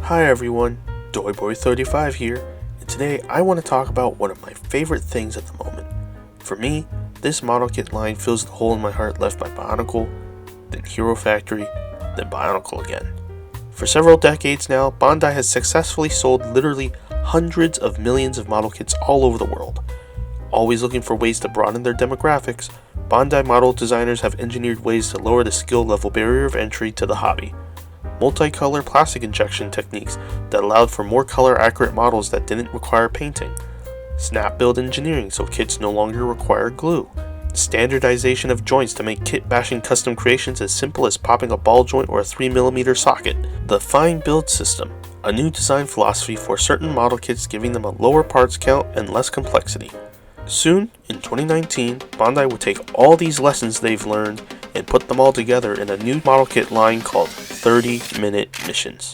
Hi everyone, Doyboy35 here, and today I want to talk about one of my favorite things at the moment. For me, this model kit line fills the hole in my heart left by Bionicle, then Hero Factory, then Bionicle again. For several decades now, Bandai has successfully sold literally hundreds of millions of model kits all over the world. Always looking for ways to broaden their demographics, Bandai model designers have engineered ways to lower the skill level barrier of entry to the hobby. Multicolor plastic injection techniques that allowed for more color accurate models that didn't require painting. Snap build engineering so kits no longer require glue. Standardization of joints to make kit bashing custom creations as simple as popping a ball joint or a 3mm socket. The fine build system, a new design philosophy for certain model kits giving them a lower parts count and less complexity. Soon, in 2019, Bandai will take all these lessons they've learned and put them all together in a new model kit line called 30-minute missions.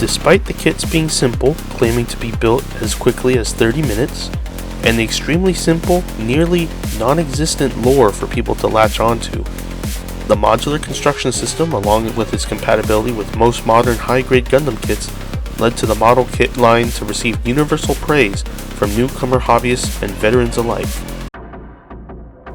Despite the kits being simple, claiming to be built as quickly as 30 minutes, and the extremely simple, nearly non-existent lore for people to latch onto, the modular construction system, along with its compatibility with most modern high-grade Gundam kits, led to the model kit line to receive universal praise from newcomer hobbyists and veterans alike.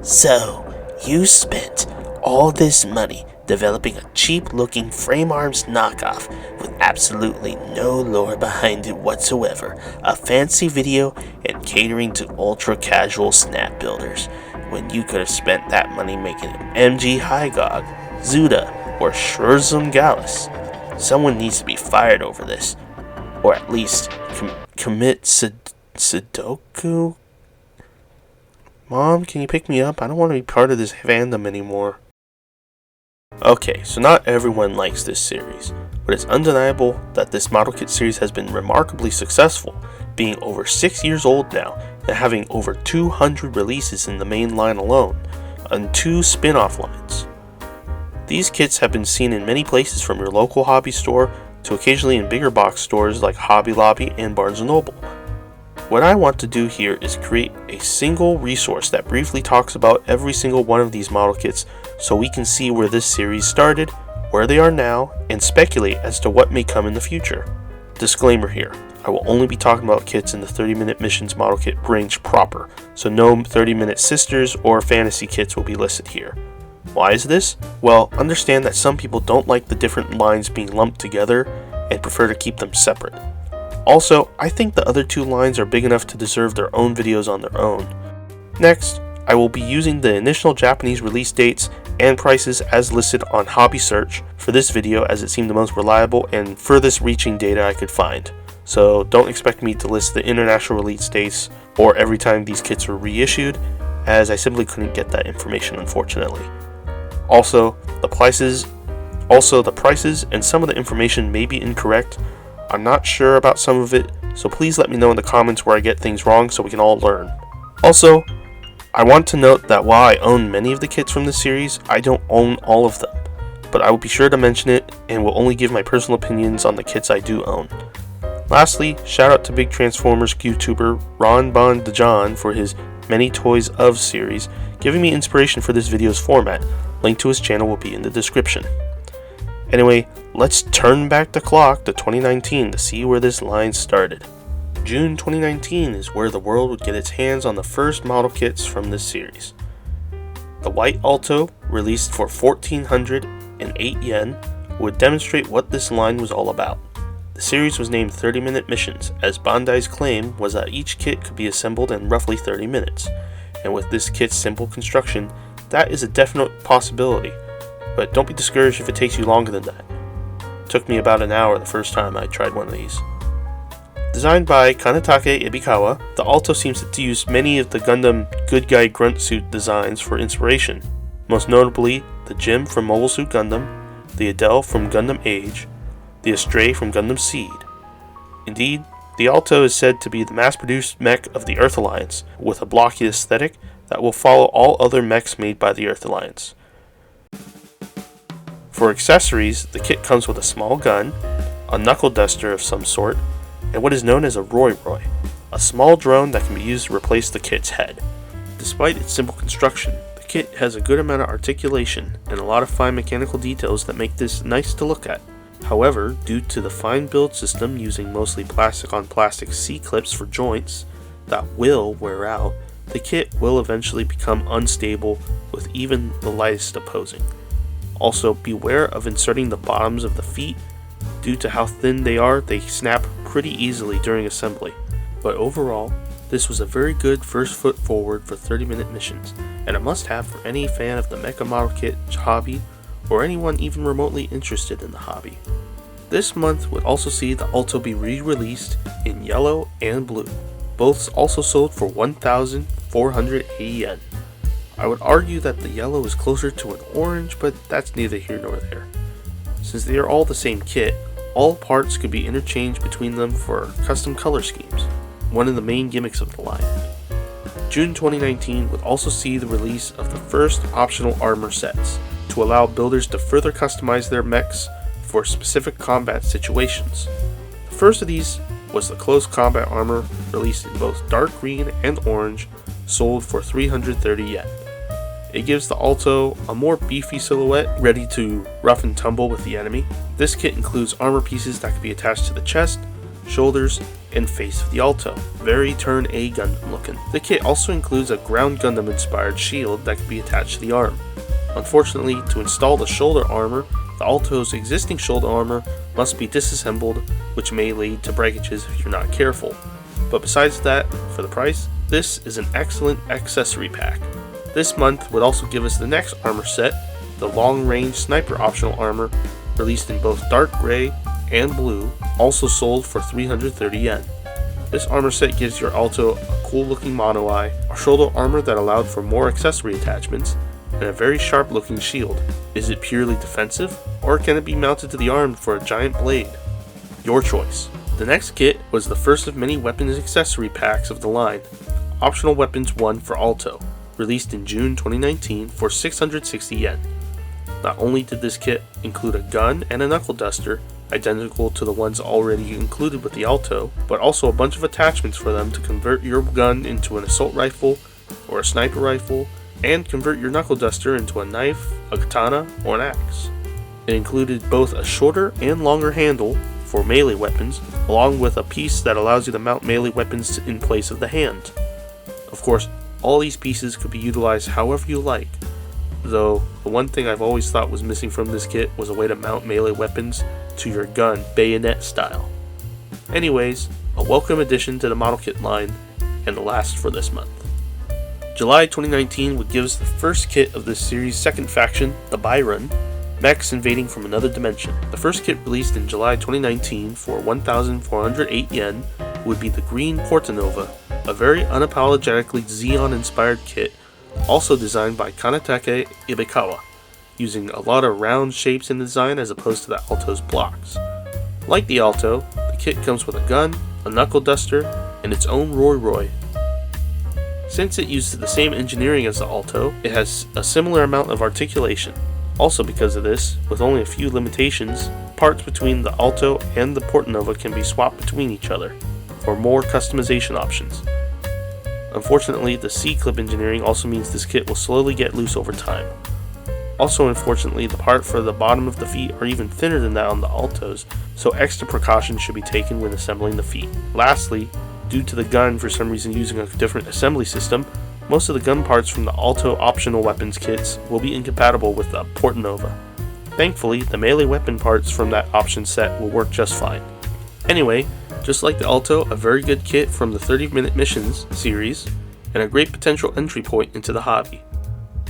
So, you spent all this money developing a cheap-looking frame arms knockoff with absolutely no lore behind it whatsoever, a fancy video, and catering to ultra-casual snap builders, when you could have spent that money making an MG Hygog, Zuda, or Shurzum Gallus. Someone needs to be fired over this, or at least commit Sudoku? Mom, can you pick me up? I don't want to be part of this fandom anymore. Okay, so not everyone likes this series, but it's undeniable that this model kit series has been remarkably successful, being over 6 years old now, and having over 200 releases in the main line alone, and 2 spin-off lines. These kits have been seen in many places from your local hobby store to occasionally in bigger box stores like Hobby Lobby and Barnes & Noble. What I want to do here is create a single resource that briefly talks about every single one of these model kits so we can see where this series started, where they are now, and speculate as to what may come in the future. Disclaimer here, I will only be talking about kits in the 30-minute missions model kit range proper, so no 30-minute sisters or fantasy kits will be listed here. Why is this? Well, understand that some people don't like the different lines being lumped together and prefer to keep them separate. Also, I think the other 2 lines are big enough to deserve their own videos on their own. Next, I will be using the initial Japanese release dates and prices as listed on Hobby Search for this video, as it seemed the most reliable and furthest reaching data I could find. So don't expect me to list the international release dates or every time these kits were reissued, as I simply couldn't get that information unfortunately. Also, the prices and some of the information may be incorrect. I'm not sure about some of it, so please let me know in the comments where I get things wrong so we can all learn. Also, I want to note that while I own many of the kits from this series, I don't own all of them, but I will be sure to mention it and will only give my personal opinions on the kits I do own. Lastly, shout out to big Transformers YouTuber Ron Bon DeJohn for his Many Toys Of series, giving me inspiration for this video's format. Link to his channel will be in the description. Anyway, let's turn back the clock to 2019 to see where this line started. June 2019 is where the world would get its hands on the first model kits from this series. The white Alto, released for 1,408 yen, would demonstrate what this line was all about. The series was named 30-minute missions, as Bandai's claim was that each kit could be assembled in roughly 30 minutes, and with this kit's simple construction, that is a definite possibility, but don't be discouraged if it takes you longer than that. It took me about an hour the first time I tried one of these. Designed by Kanetake Ibikawa, the Alto seems to use many of the Gundam Good Guy Grunt Suit designs for inspiration, most notably the Jim from Mobile Suit Gundam, the Adele from Gundam Age, the Estray from Gundam Seed. Indeed, the Alto is said to be the mass-produced mech of the Earth Alliance, with a blocky aesthetic that will follow all other mechs made by the Earth Alliance. For accessories, the kit comes with a small gun, a knuckle duster of some sort, and what is known as a Roy, a small drone that can be used to replace the kit's head. Despite its simple construction, the kit has a good amount of articulation and a lot of fine mechanical details that make this nice to look at. However, due to the fine build system using mostly plastic on plastic C-clips for joints that will wear out, the kit will eventually become unstable with even the lightest opposing. Also, beware of inserting the bottoms of the feet. Due to how thin they are, they snap pretty easily during assembly. But overall, this was a very good first foot forward for 30-minute missions, and a must-have for any fan of the mecha model kit hobby, or anyone even remotely interested in the hobby. This month would also see the Alto be re-released in yellow and blue. Both also sold for 1,480 yen. I would argue that the yellow is closer to an orange, but that's neither here nor there. Since they are all the same kit, all parts could be interchanged between them for custom color schemes, one of the main gimmicks of the line. June 2019 would also see the release of the first optional armor sets, to allow builders to further customize their mechs for specific combat situations. The first of these was the close combat armor, released in both dark green and orange, sold for 330 yen. It gives the Alto a more beefy silhouette, ready to rough and tumble with the enemy. This kit includes armor pieces that can be attached to the chest, shoulders, and face of the Alto. Very Turn A Gundam looking. The kit also includes a Ground Gundam inspired shield that can be attached to the arm. Unfortunately, to install the shoulder armor, the Alto's existing shoulder armor must be disassembled, which may lead to breakages if you're not careful. But besides that, for the price, this is an excellent accessory pack. This month would also give us the next armor set, the Long Range Sniper optional armor, released in both dark gray and blue, also sold for 330 yen. This armor set gives your Alto a cool looking mono eye, a shoulder armor that allowed for more accessory attachments, and a very sharp looking shield. Is it purely defensive, or can it be mounted to the arm for a giant blade? Your choice. The next kit was the first of many weapons accessory packs of the line, Optional Weapons 1 for Alto, released in June 2019 for 660 yen. Not only did this kit include a gun and a knuckle duster, identical to the ones already included with the Alto, but also a bunch of attachments for them to convert your gun into an assault rifle or a sniper rifle, and convert your knuckle duster into a knife, a katana, or an axe. It included both a shorter and longer handle for melee weapons, along with a piece that allows you to mount melee weapons in place of the hand. Of course, all these pieces could be utilized however you like, though the one thing I've always thought was missing from this kit was a way to mount melee weapons to your gun, bayonet style. Anyways, a welcome addition to the model kit line, and the last for this month. July 2019 would give us the first kit of this series' second faction, the Byron, mechs invading from another dimension. The first kit released in July 2019 for 1,408 yen would be the Green Portanova, a very unapologetically Xeon-inspired kit, also designed by Kanetake Ibikawa, using a lot of round shapes in the design as opposed to the Alto's blocks. Like the Alto, the kit comes with a gun, a knuckle duster, and its own Roy. Since it uses the same engineering as the Alto, it has a similar amount of articulation. Also because of this, with only a few limitations, parts between the Alto and the Portanova can be swapped between each other, for more customization options. Unfortunately, the C-clip engineering also means this kit will slowly get loose over time. Also unfortunately, the part for the bottom of the feet are even thinner than that on the Altos, so extra precautions should be taken when assembling the feet. Lastly, due to the gun for some reason using a different assembly system, most of the gun parts from the Alto optional weapons kits will be incompatible with the Portanova. Thankfully, the melee weapon parts from that option set will work just fine. Anyway, just like the Alto, a very good kit from the 30-minute missions series, and a great potential entry point into the hobby.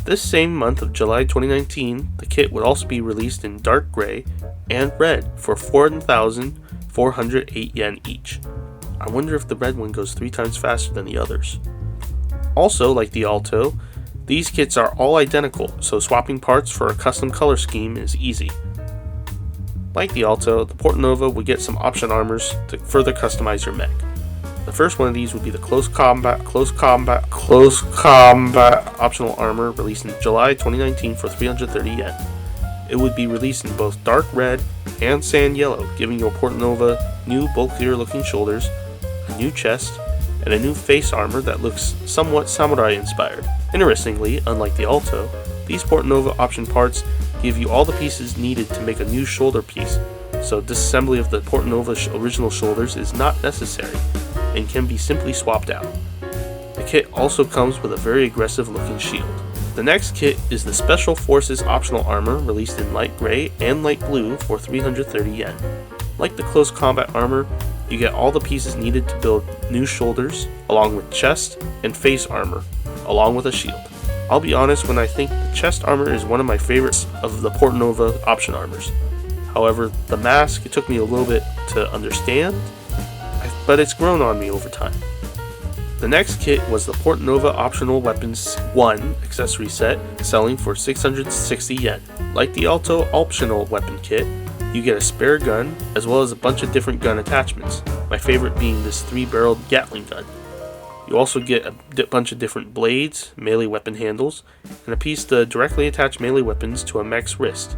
This same month of July 2019, the kit would also be released in dark gray and red for 4,408 yen each. I wonder if the red one goes 3 times faster than the others. Also, like the Alto, these kits are all identical, so swapping parts for a custom color scheme is easy. Like the Alto, the Portanova would get some option armors to further customize your mech. The first one of these would be the Close Combat optional armor, released in July 2019 for 330 yen. It would be released in both dark red and sand yellow, giving your Portanova new bulkier looking shoulders, a new chest, and a new face armor that looks somewhat samurai inspired. Interestingly, unlike the Alto, these Portanova option parts give you all the pieces needed to make a new shoulder piece, so disassembly of the Portanova original shoulders is not necessary and can be simply swapped out. The kit also comes with a very aggressive looking shield. The next kit is the Special Forces optional armor, released in light gray and light blue for 330 yen. Like the close combat armor, you get all the pieces needed to build new shoulders, along with chest and face armor, along with a shield. I'll be honest when I think the chest armor is one of my favorites of the Portanova option armors. However, the mask, it took me a little bit to understand, but it's grown on me over time. The next kit was the Portanova Optional Weapons 1 accessory set, selling for 660 yen. Like the Alto optional weapon kit, you get a spare gun, as well as a bunch of different gun attachments, my favorite being this 3-barreled Gatling gun. You also get a bunch of different blades, melee weapon handles, and a piece to directly attach melee weapons to a mech's wrist.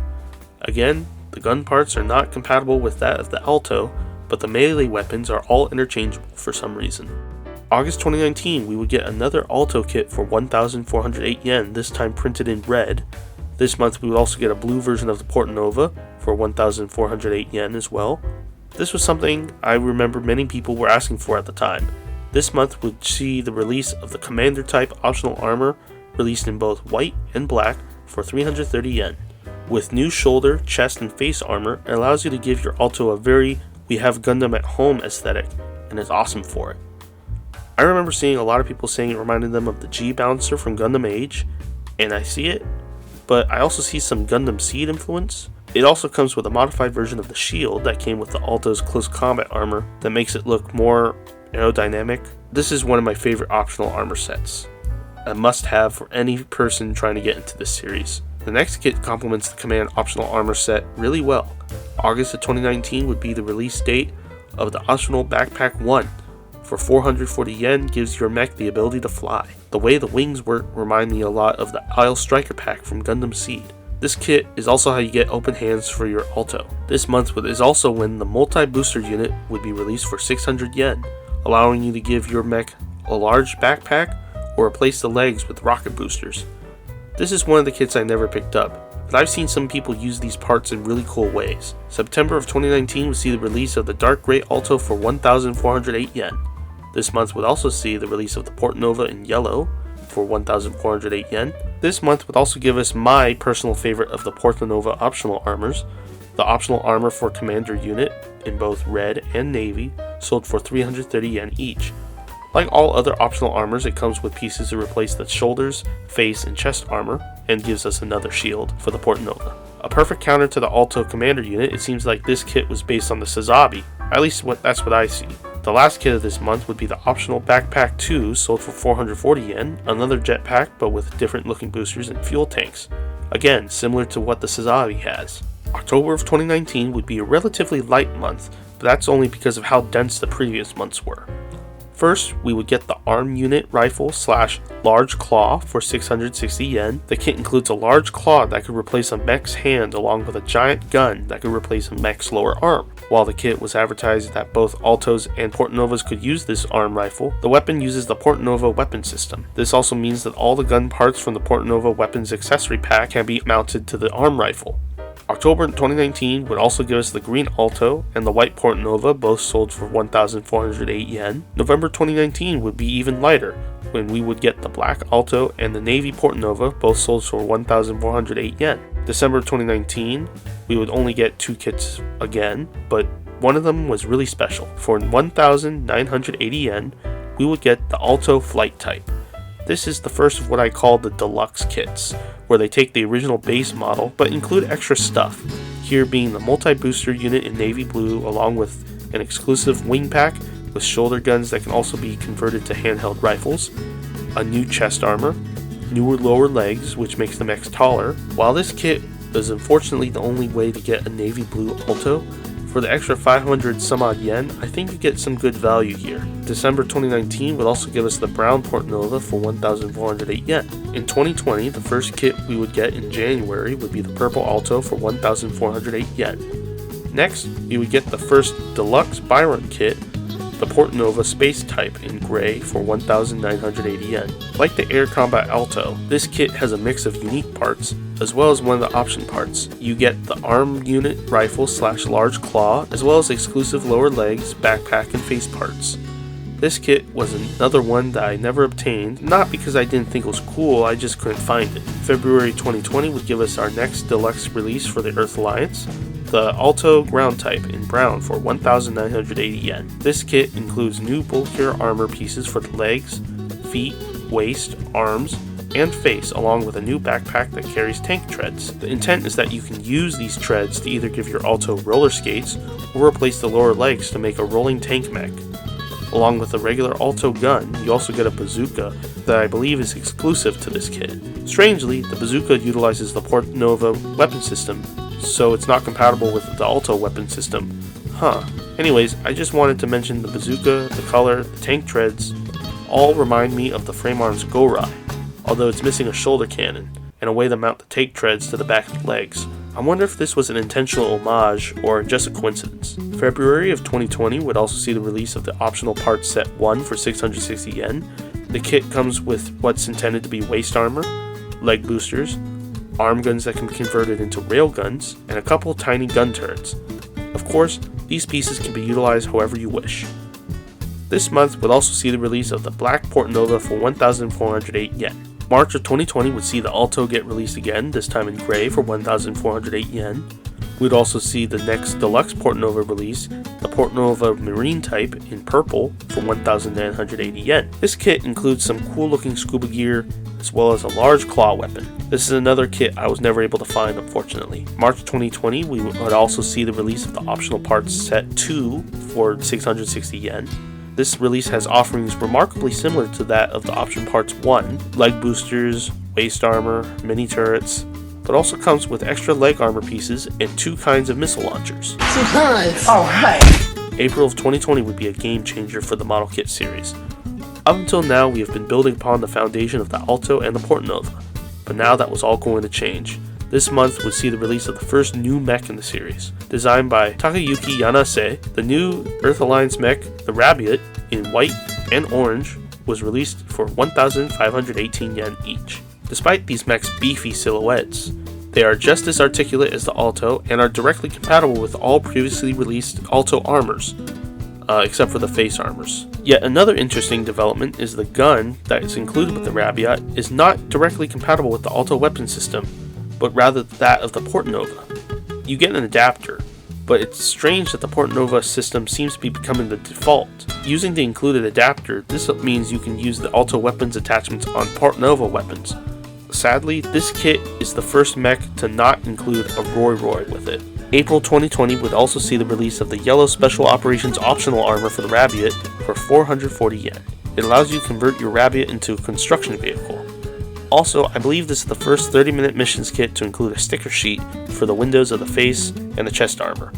Again, the gun parts are not compatible with that of the Alto, but the melee weapons are all interchangeable for some reason. August 2019, we would get another Alto kit for 1,408 yen, this time printed in red. This month we would also get a blue version of the Portanova for 1,408 yen as well. This was something I remember many people were asking for at the time. This month would see the release of the Commander type optional armor, released in both white and black for 330 yen. With new shoulder, chest, and face armor, it allows you to give your Alto a very "we have Gundam at home" aesthetic, and is awesome for it. I remember seeing a lot of people saying it reminded them of the G-Bouncer from Gundam Age, and I see it, but I also see some Gundam Seed influence. It also comes with a modified version of the shield that came with the Alto's close combat armor that makes it look more aerodynamic. This is one of my favorite optional armor sets, a must-have for any person trying to get into this series. The next kit complements the Command optional armor set really well. August of 2019 would be the release date of the optional Backpack 1. For 440 yen gives your mech the ability to fly. The way the wings work remind me a lot of the Isle Striker pack from Gundam Seed. This kit is also how you get open hands for your Alto. This month is also when the multi-booster unit would be released for 600 yen, allowing you to give your mech a large backpack or replace the legs with rocket boosters. This is one of the kits I never picked up, but I've seen some people use these parts in really cool ways. September of 2019 would see the release of the Dark Grey Alto for 1,408 yen. This month would also see the release of the Portanova in yellow for 1,408 yen. This month would also give us my personal favorite of the Portanova optional armors, the optional armor for Commander unit in both red and navy, sold for 330 yen each. Like all other optional armors, it comes with pieces to replace the shoulders, face, and chest armor, and gives us another shield for the Portanova. A perfect counter to the Alto Commander unit, it seems like this kit was based on the Acerby, at least that's what I see. The last kit of this month would be the optional Backpack 2, sold for 440 yen, another jetpack but with different looking boosters and fuel tanks. Again, similar to what the Acerby has. October of 2019 would be a relatively light month, but that's only because of how dense the previous months were. First, we would get the Arm Unit Rifle / Large Claw for 660 yen. The kit includes a large claw that could replace a mech's hand, along with a giant gun that could replace a mech's lower arm. While the kit was advertised that both Altos and Portanovas could use this arm rifle, the weapon uses the Portanova weapon system. This also means that all the gun parts from the Portanova weapons accessory pack can be mounted to the arm rifle. October 2019 would also give us the green Alto and the white Portanova, both sold for 1,408 yen. November 2019 would be even lighter, when we would get the black Alto and the navy Portanova, both sold for 1,408 yen. December 2019, we would only get two kits again, but one of them was really special. For 1,980 yen, we would get the Alto Flight Type. This is the first of what I call the Deluxe kits, where they take the original base model but include extra stuff, here being the multi-booster unit in navy blue along with an exclusive wing pack with shoulder guns that can also be converted to handheld rifles, a new chest armor, newer lower legs which makes the mechs taller. While this kit is unfortunately the only way to get a navy blue Alto, for the extra 500 some odd yen, I think you get some good value here. December 2019 would also give us the brown Portanova for 1,408 yen. In 2020, the first kit we would get in January would be the purple Alto for 1,408 yen. Next, we would get the first Deluxe Byron kit, the Portanova Space Type in gray for 1,980 yen. Like the Air Combat Alto, this kit has a mix of unique parts, as well as one of the option parts. You get the arm unit rifle / large claw, as well as exclusive lower legs, backpack, and face parts. This kit was another one that I never obtained, not because I didn't think it was cool, I just couldn't find it. February 2020 would give us our next deluxe release for the Earth Alliance, the Alto Ground Type in brown for 1,980 yen. This kit includes new bulkier armor pieces for the legs, feet, waist, arms, and face, along with a new backpack that carries tank treads. The intent is that you can use these treads to either give your Alto roller skates or replace the lower legs to make a rolling tank mech. Along with the regular Alto gun, you also get a bazooka that I believe is exclusive to this kit. Strangely, the bazooka utilizes the Portanova weapon system, so it's not compatible with the Alto weapon system. Anyways, I just wanted to mention the bazooka, the color, the tank treads, all remind me of the frame arms Gorai, although it's missing a shoulder cannon, and a way to mount the tank treads to the back of the legs. I wonder if this was an intentional homage or just a coincidence. February of 2020 would also see the release of the optional parts set 1 for 660 yen. The kit comes with what's intended to be waist armor, leg boosters, arm guns that can be converted into rail guns, and a couple tiny gun turrets. Of course, these pieces can be utilized however you wish. This month would also see the release of the Black Portanova for 1,408 yen. March of 2020 would see the Alto get released again, this time in gray for 1,408 yen. We'd also see the next Deluxe Portanova release, the Portanova Marine Type in purple for 1,980 yen. This kit includes some cool looking scuba gear, as well as a large claw weapon. This is another kit I was never able to find, unfortunately. March 2020, we would also see the release of the optional parts set 2 for 660 yen. This release has offerings remarkably similar to that of the option parts 1, leg boosters, waist armor, mini turrets, but also comes with extra leg armor pieces and 2 kinds of missile launchers. Surprise! Alright! April of 2020 would be a game changer for the model kit series. Up until now, we have been building upon the foundation of the Alto and the Portanova, but now that was all going to change. This month would see the release of the first new mech in the series. Designed by Takayuki Yanase, the new Earth Alliance mech, the Rabiot, in white and orange, was released for 1,518 yen each. Despite these mechs' beefy silhouettes, they are just as articulate as the Alto and are directly compatible with all previously released Alto armors, except for the face armors. Yet another interesting development is the gun that is included with the Rabiot is not directly compatible with the Alto weapon system, but rather that of the Portanova. You get an adapter, but it's strange that the Portanova system seems to be becoming the default. Using the included adapter, this means you can use the Alto weapons attachments on Portanova weapons. Sadly, this kit is the first mech to not include a Roy with it. April 2020 would also see the release of the Yellow Special Operations optional armor for the Rabiot for 440 yen. It allows you to convert your Rabiot into a construction vehicle. Also, I believe this is the first 30-minute missions kit to include a sticker sheet for the windows of the face and the chest armor.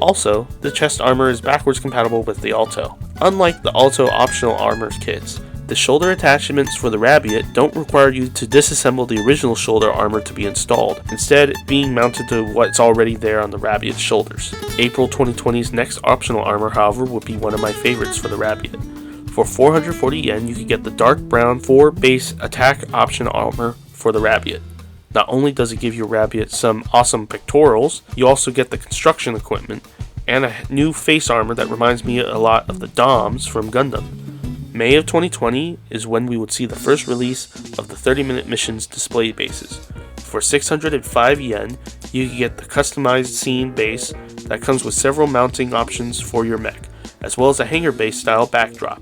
Also, the chest armor is backwards compatible with the Alto. Unlike the Alto optional armor kits, the shoulder attachments for the Rabiot don't require you to disassemble the original shoulder armor to be installed, instead being mounted to what's already there on the Rabiot's shoulders. April 2020's next optional armor, however, would be one of my favorites for the Rabiot. For 440 yen, you can get the dark brown 4 base attack option armor for the Rabiot. Not only does it give your Rabiot some awesome pectorals, you also get the construction equipment and a new face armor that reminds me a lot of the Doms from Gundam. May of 2020 is when we would see the first release of the 30-minute missions display bases. For 605 yen, you can get the customized scene base that comes with several mounting options for your mech, as well as a hangar base style backdrop.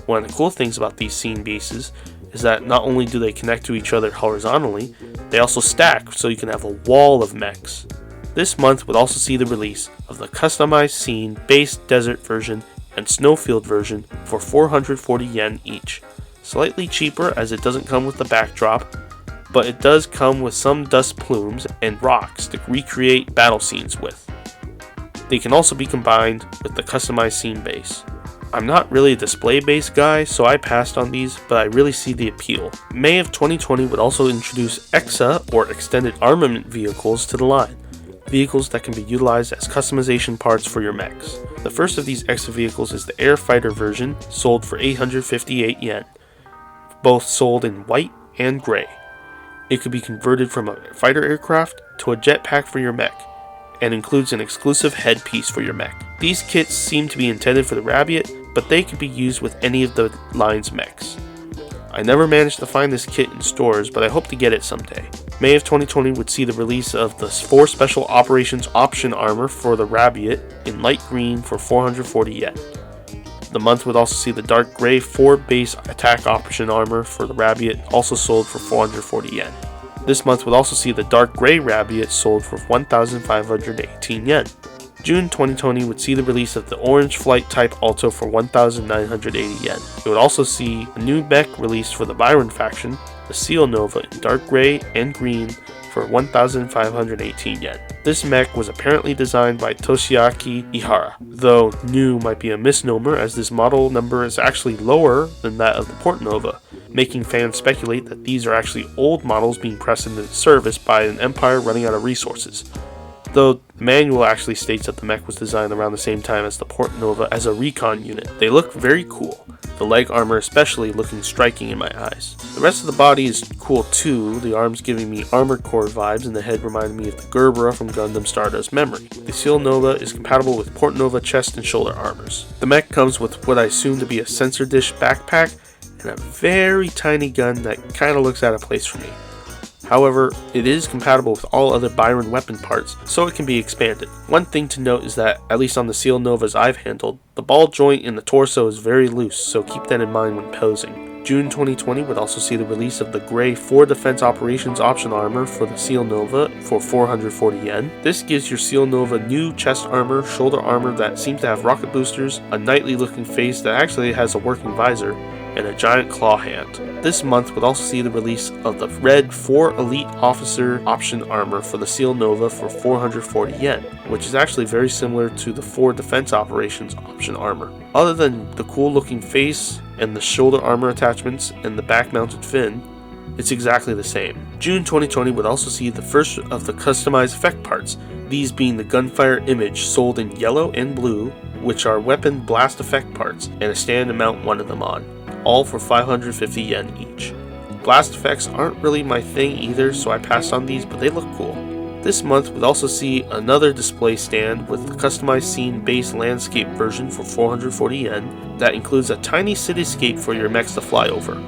One of the cool things about these scene bases is that not only do they connect to each other horizontally, they also stack so you can have a wall of mechs. This month would also see the release of the customized scene base desert version and snowfield version for 440 yen each. Slightly cheaper as it doesn't come with the backdrop, but it does come with some dust plumes and rocks to recreate battle scenes with. They can also be combined with the customized scene base. I'm not really a display base guy, so I passed on these, but I really see the appeal. May of 2020 would also introduce EXA, or Extended Armament Vehicles, to the line. Vehicles that can be utilized as customization parts for your mechs. The first of these EXA vehicles is the Air Fighter version, sold for 858 yen, both sold in white and gray. It could be converted from a fighter aircraft to a jetpack for your mech, and includes an exclusive headpiece for your mech. These kits seem to be intended for the Rabiot, but they could be used with any of the line's mechs. I never managed to find this kit in stores, but I hope to get it someday. May of 2020 would see the release of the 4 Special Operations option armor for the Rabiot in light green for 440 yen. The month would also see the dark gray 4 base attack option armor for the Rabiot, also sold for 440 yen. This month would also see the dark gray Rabiot sold for 1,518 yen. June 2020 would see the release of the orange flight type Alto for 1,980 yen. It would also see a new mech released for the Byron faction, the Seal Nova in dark gray and green for 1,518 yen. This mech was apparently designed by Toshiaki Ihara, though new might be a misnomer as this model number is actually lower than that of the Port Nova, making fans speculate that these are actually old models being pressed into service by an empire running out of resources. Though the manual actually states that the mech was designed around the same time as the Port Nova as a recon unit. They look very cool, the leg armor especially looking striking in my eyes. The rest of the body is cool too, the arms giving me Armored Core vibes and the head reminding me of the Gerbera from Gundam Stardust Memory. The Seal Nova is compatible with Port Nova chest and shoulder armors. The mech comes with what I assume to be a sensor dish backpack and a very tiny gun that kinda looks out of place for me. However, it is compatible with all other Byron weapon parts, so it can be expanded. One thing to note is that, at least on the Seal Novas I've handled, the ball joint in the torso is very loose, so keep that in mind when posing. June 2020 would also see the release of the gray 4 Defense Operations option armor for the Seal Nova for 440 yen. This gives your Seal Nova new chest armor, shoulder armor that seems to have rocket boosters, a knightly looking face that actually has a working visor, and a giant claw hand. This month would also see the release of the red 4 Elite Officer option armor for the Seal Nova for 440 yen, which is actually very similar to the 4 Defense Operations option armor. Other than the cool looking face and the shoulder armor attachments and the back mounted fin, it's exactly the same. June 2020 would also see the first of the customized effect parts, these being the gunfire image sold in yellow and blue, which are weapon blast effect parts, and a stand to mount one of them on, all for 550 yen each. Blast effects aren't really my thing either, so I passed on these, but they look cool. This month would also see another display stand with the customized scene based landscape version for 440 yen that includes a tiny cityscape for your mechs to fly over.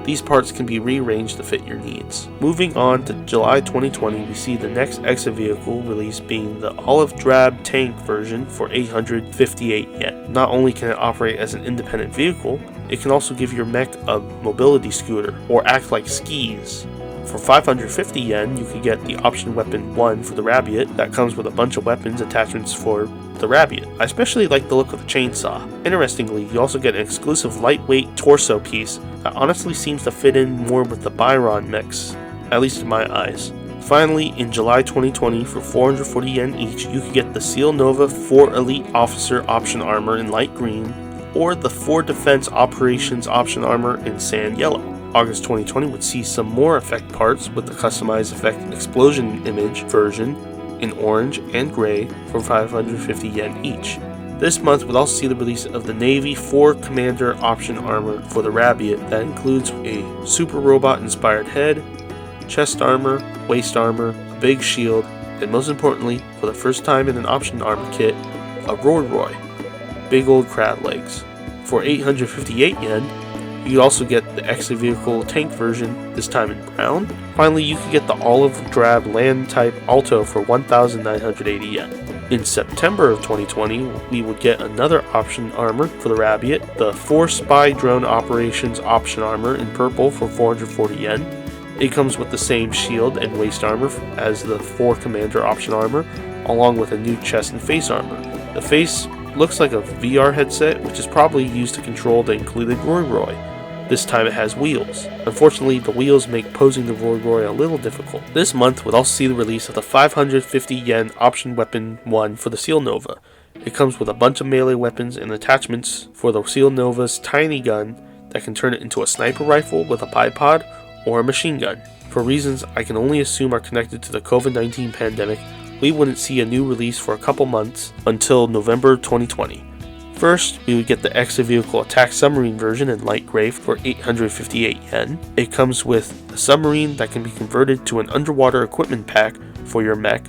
These parts can be rearranged to fit your needs. Moving on to July 2020, we see the next EXA vehicle release being the olive drab tank version for 858 yen. Not only can it operate as an independent vehicle, it can also give your mech a mobility scooter, or act like skis. For 550 yen, you could get the option weapon 1 for the Rabiot that comes with a bunch of weapons attachments for the Rabiot. I especially like the look of the chainsaw. Interestingly, you also get an exclusive lightweight torso piece that honestly seems to fit in more with the Byron mechs, at least in my eyes. Finally, in July 2020, for 440 yen each, you could get the Seal Nova 4 Elite Officer option armor in light green, or the 4 Defense Operations option armor in sand yellow. August 2020 would see some more effect parts with the customized effect explosion image version in orange and gray for 550 yen each. This month would also see the release of the Navy 4 Commander option armor for the Rabiot that includes a super robot inspired head, chest armor, waist armor, a big shield, and most importantly, for the first time in an option armor kit, a Roy, big old crab legs. For 858 yen, you could also get the EXA vehicle tank version, this time in brown. Finally, you could get the olive drab land type Alto for 1,980 yen. In September of 2020, we would get another option armor for the Rabiot, the 4 Spy Drone Operations option armor in purple for 440 yen. It comes with the same shield and waist armor as the 4 Commander option armor, along with a new chest and face armor. The face looks like a VR headset, which is probably used to control the included Roy. This time it has wheels. Unfortunately, the wheels make posing the Roy a little difficult. This month would also see the release of the 550 yen option weapon 1 for the Seal Nova. It comes with a bunch of melee weapons and attachments for the Seal Nova's tiny gun that can turn it into a sniper rifle with a bipod or a machine gun. For reasons I can only assume are connected to the COVID-19 pandemic, we wouldn't see a new release for a couple months until November 2020. First, we would get the Extra Vehicle Attack Submarine version in light gray for 858 yen. It comes with a submarine that can be converted to an underwater equipment pack for your mech,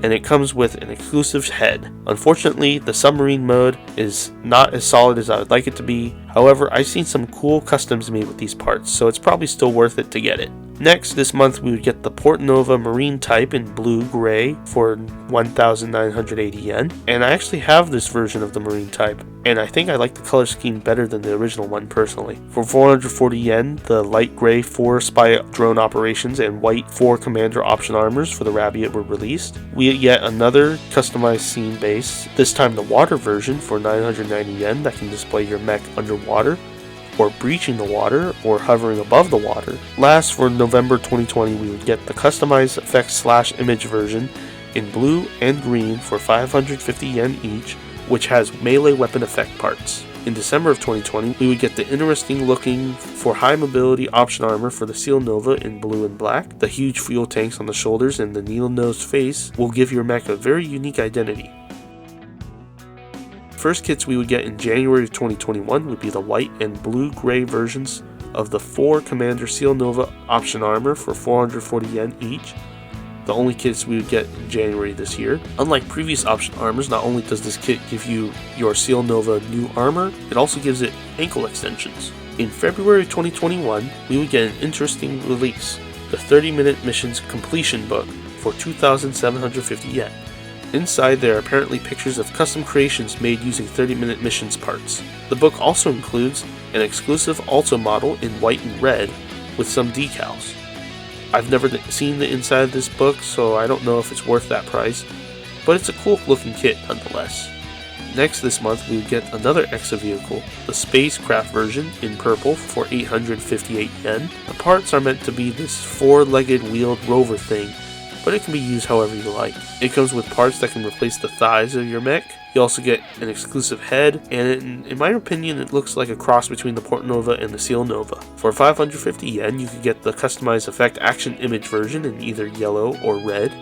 and it comes with an exclusive head. Unfortunately, the submarine mode is not as solid as I would like it to be. However, I've seen some cool customs made with these parts, so it's probably still worth it to get it. Next, this month we would get the Fortenova Marine type in blue-gray for 1,980 yen. And I actually have this version of the Marine type, and I think I like the color scheme better than the original one personally. For 440 yen, the light gray 4 spy drone operations and white 4 commander option armors for the Rabiot were released. We get yet another customized scene base, this time the water version for 990 yen that can display your mech underwater, or breaching the water, or hovering above the water. Last, for November 2020, we would get the customized effects/image version in blue and green for 550 yen each, which has melee weapon effect parts. In December of 2020, we would get the interesting looking for high mobility option armor for the Seal Nova in blue and black. The huge fuel tanks on the shoulders and the needle-nosed face will give your mech a very unique identity. First kits we would get in January of 2021 would be the white and blue-gray versions of the 4 Commander Seal Nova option armor for 440 yen each. The only kits we would get in January this year. Unlike previous option armors, not only does this kit give you your Seal Nova new armor, it also gives it ankle extensions. In February 2021, we would get an interesting release, the 30-minute missions completion book for 2,750 yen. Inside there are apparently pictures of custom creations made using 30-minute missions parts. The book also includes an exclusive Alto model in white and red with some decals. I've never seen the inside of this book, so I don't know if it's worth that price, but it's a cool looking kit nonetheless. Next this month we would get another EXA vehicle, the Spacecraft version in purple for 858 yen. The parts are meant to be this 4-legged wheeled rover thing, but it can be used however you like. It comes with parts that can replace the thighs of your mech. You also get an exclusive head, and in my opinion it looks like a cross between the Fortenova and the Seal Nova. For 550 yen you could get the customized effect action image version in either yellow or red.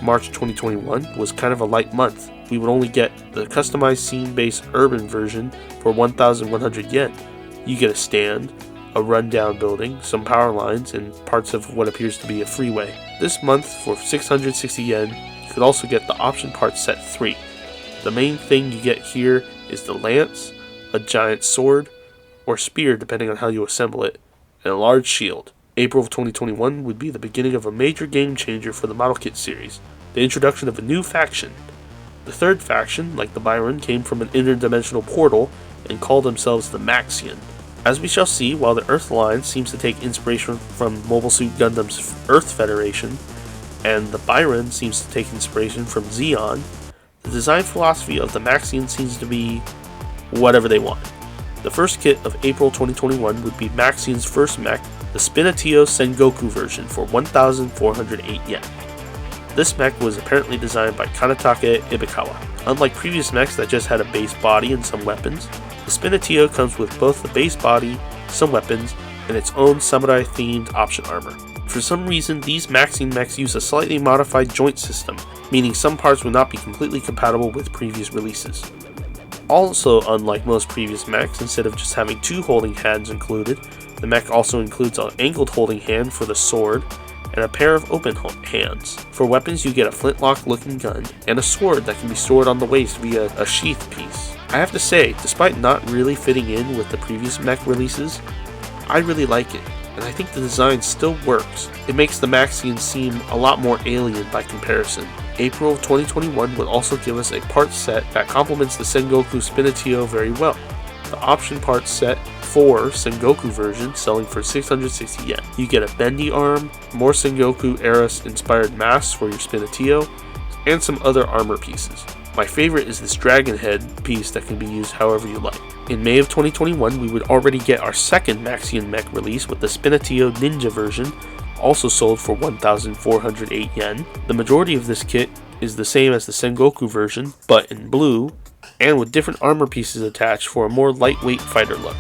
March 2021 was kind of a light month. We would only get the customized scene-based urban version for 1,100 yen. You get a stand, a rundown building, some power lines, and parts of what appears to be a freeway. This month, for 660 yen, you could also get the option parts set 3. The main thing you get here is the lance, a giant sword, or spear depending on how you assemble it, and a large shield. April of 2021 would be the beginning of a major game changer for the model kit series, the introduction of a new faction. The third faction, like the Byron, came from an interdimensional portal and called themselves the Maxion. As we shall see, while the Earth Alliance seems to take inspiration from Mobile Suit Gundam's Earth Federation, and the Byron seems to take inspiration from Zeon, the design philosophy of the Maxion seems to be whatever they want. The first kit of April 2021 would be Maxion's first mech, the Spinatio Sengoku version for 1,408 yen. This mech was apparently designed by Kanetake Ibikawa. Unlike previous mechs that just had a base body and some weapons, the Spinatio comes with both the base body, some weapons, and its own samurai-themed option armor. For some reason, these Maxion mechs use a slightly modified joint system, meaning some parts will not be completely compatible with previous releases. Also, unlike most previous mechs, instead of just having 2 holding hands included, the mech also includes an angled holding hand for the sword, and a pair of open hands. For weapons, you get a flintlock-looking gun, and a sword that can be stored on the waist via a sheath piece. I have to say, despite not really fitting in with the previous mech releases, I really like it, and I think the design still works. It makes the Maxion seem a lot more alien by comparison. April 2021 would also give us a part set that complements the Sengoku Spinatio very well. The option part set 4 Sengoku version selling for 660 yen. You get a bendy arm, more Sengoku era inspired masks for your Spinatio, and some other armor pieces. My favorite is this dragon head piece that can be used however you like. In May of 2021, we would already get our second Maxion mech release with the Spinatio Ninja version, also sold for 1,408 yen. The majority of this kit is the same as the Sengoku version, but in blue, and with different armor pieces attached for a more lightweight fighter look.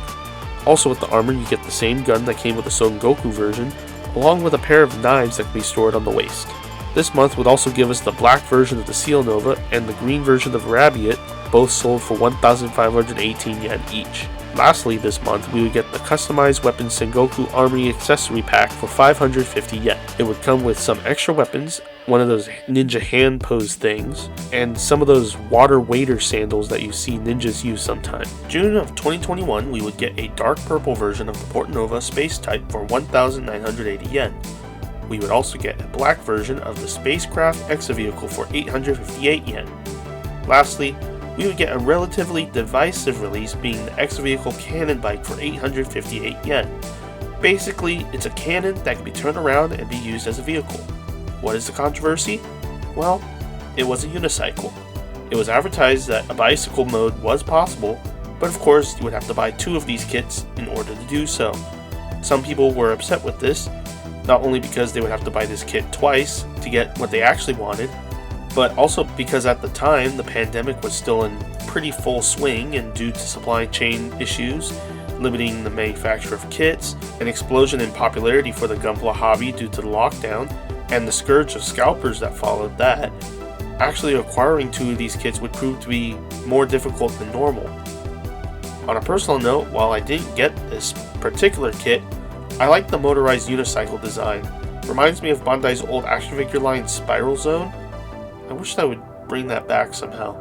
Also with the armor, you get the same gun that came with the Sengoku version, along with a pair of knives that can be stored on the waist. This month would also give us the black version of the Seal Nova and the green version of Rabiot, both sold for 1,518 yen each. Lastly, this month we would get the customized weapon Sengoku Armory accessory pack for 550 yen. It would come with some extra weapons, one of those ninja hand pose things, and some of those water wader sandals that you see ninjas use sometimes. June of 2021 we would get a dark purple version of the Portanova Space Type for 1,980 yen. We would also get a black version of the Spacecraft Exovehicle for 858 yen. Lastly, we would get a relatively divisive release being the Exovehicle Cannon Bike for 858 yen. Basically, it's a cannon that can be turned around and be used as a vehicle. What is the controversy? Well, it was a unicycle. It was advertised that a bicycle mode was possible, but of course you would have to buy 2 of these kits in order to do so. Some people were upset with this, not only because they would have to buy this kit twice to get what they actually wanted, but also because at the time the pandemic was still in pretty full swing, and due to supply chain issues limiting the manufacture of kits, an explosion in popularity for the Gunpla hobby due to the lockdown, and the scourge of scalpers that followed that, actually acquiring 2 of these kits would prove to be more difficult than normal. On a personal note, while I didn't get this particular kit, I like the motorized unicycle design. Reminds me of Bandai's old action figure line Spiral Zone. I wish I would bring that back somehow.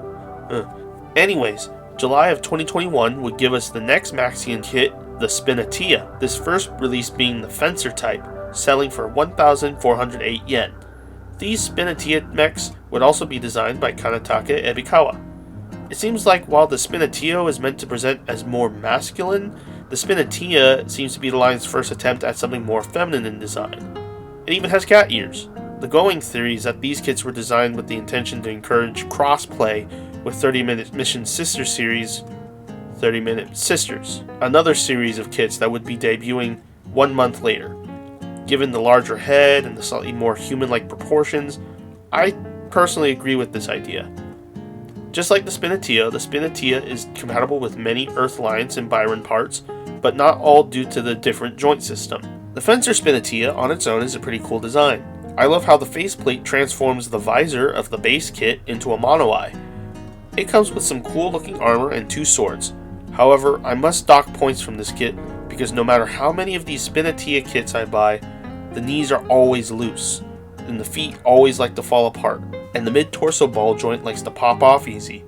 Anyways, July of 2021 would give us the next Maxion kit, the Spinatia, this first release being the Fencer type, selling for 1,408 yen. These Spinatia mechs would also be designed by Kanetake Ebikawa. It seems like while the Spinatio is meant to present as more masculine, the Spinatia seems to be the line's first attempt at something more feminine in design. It even has cat ears. The going theory is that these kits were designed with the intention to encourage cross-play with 30-Minute Mission Sister series, 30-Minute Sisters, another series of kits that would be debuting 1 month later. Given the larger head and the slightly more human-like proportions, I personally agree with this idea. Just like the Spinatia is compatible with many Earth Alliance and Byron parts, but not all due to the different joint system. The Fencer Spinatia on its own is a pretty cool design. I love how the faceplate transforms the visor of the base kit into a mono eye. It comes with some cool looking armor and 2 swords. However, I must dock points from this kit because no matter how many of these Spinatia kits I buy, the knees are always loose, and the feet always like to fall apart, and the mid-torso ball joint likes to pop off easy.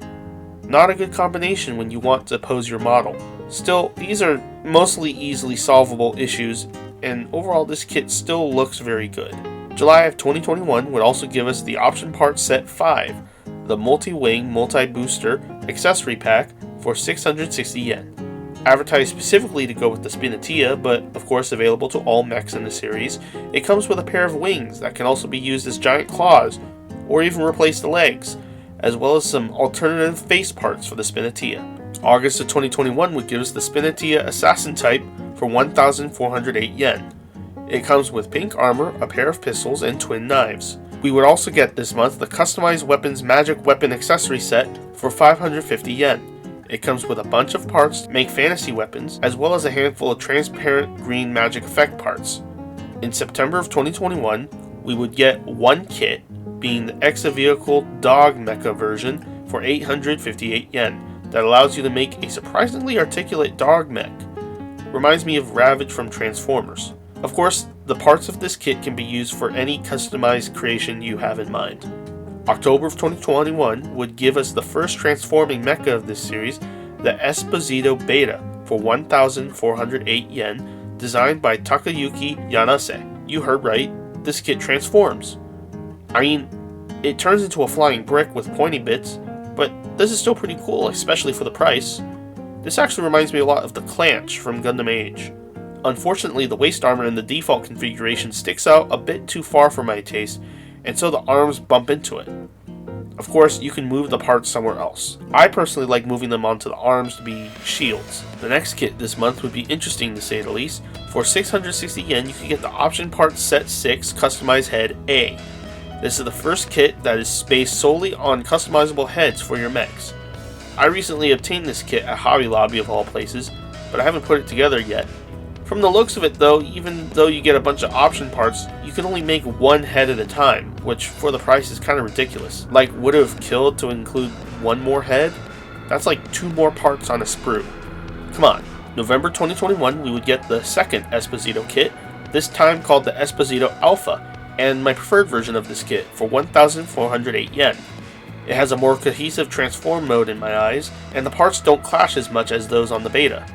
Not a good combination when you want to pose your model. Still, these are mostly easily solvable issues, and overall this kit still looks very good. July of 2021 would also give us the option part set 5, the multi-wing, multi-booster accessory pack for 660 yen. Advertised specifically to go with the Spinatia, but of course available to all mechs in the series, it comes with a pair of wings that can also be used as giant claws, or even replace the legs, as well as some alternative face parts for the Spinatia. August of 2021 would give us the Spinatia Assassin type for 1,408 yen. It comes with pink armor, a pair of pistols, and twin knives. We would also get this month the customized weapons magic weapon accessory set for 550 yen. It comes with a bunch of parts to make fantasy weapons, as well as a handful of transparent green magic effect parts. In September of 2021, we would get 1 kit, being the Exovehicle Dog Mecha version for 858 yen, that allows you to make a surprisingly articulate dog mech. Reminds me of Ravage from Transformers. Of course, the parts of this kit can be used for any customized creation you have in mind. October of 2021 would give us the first transforming mecha of this series, the Esposito Beta, for 1,408 yen, designed by Takayuki Yanase. You heard right, this kit transforms. I mean, it turns into a flying brick with pointy bits, but this is still pretty cool, especially for the price. This actually reminds me a lot of the Clanch from Gundam Age. Unfortunately, the waist armor in the default configuration sticks out a bit too far for my taste, and so the arms bump into it. Of course, you can move the parts somewhere else. I personally like moving them onto the arms to be shields. The next kit this month would be interesting to say the least. For 660 yen, you can get the option part set 6 customized head A. This is the first kit that is based solely on customizable heads for your mechs. I recently obtained this kit at Hobby Lobby of all places, but I haven't put it together yet. From the looks of it though, even though you get a bunch of option parts, you can only make one head at a time, which for the price is kind of ridiculous. Like, would it have killed to include one more head? That's like 2 more parts on a sprue. Come on. November 2021, we would get the second Esposito kit, this time called the Esposito Alpha, and my preferred version of this kit for 1,408 yen. It has a more cohesive transform mode in my eyes, and the parts don't clash as much as those on the beta.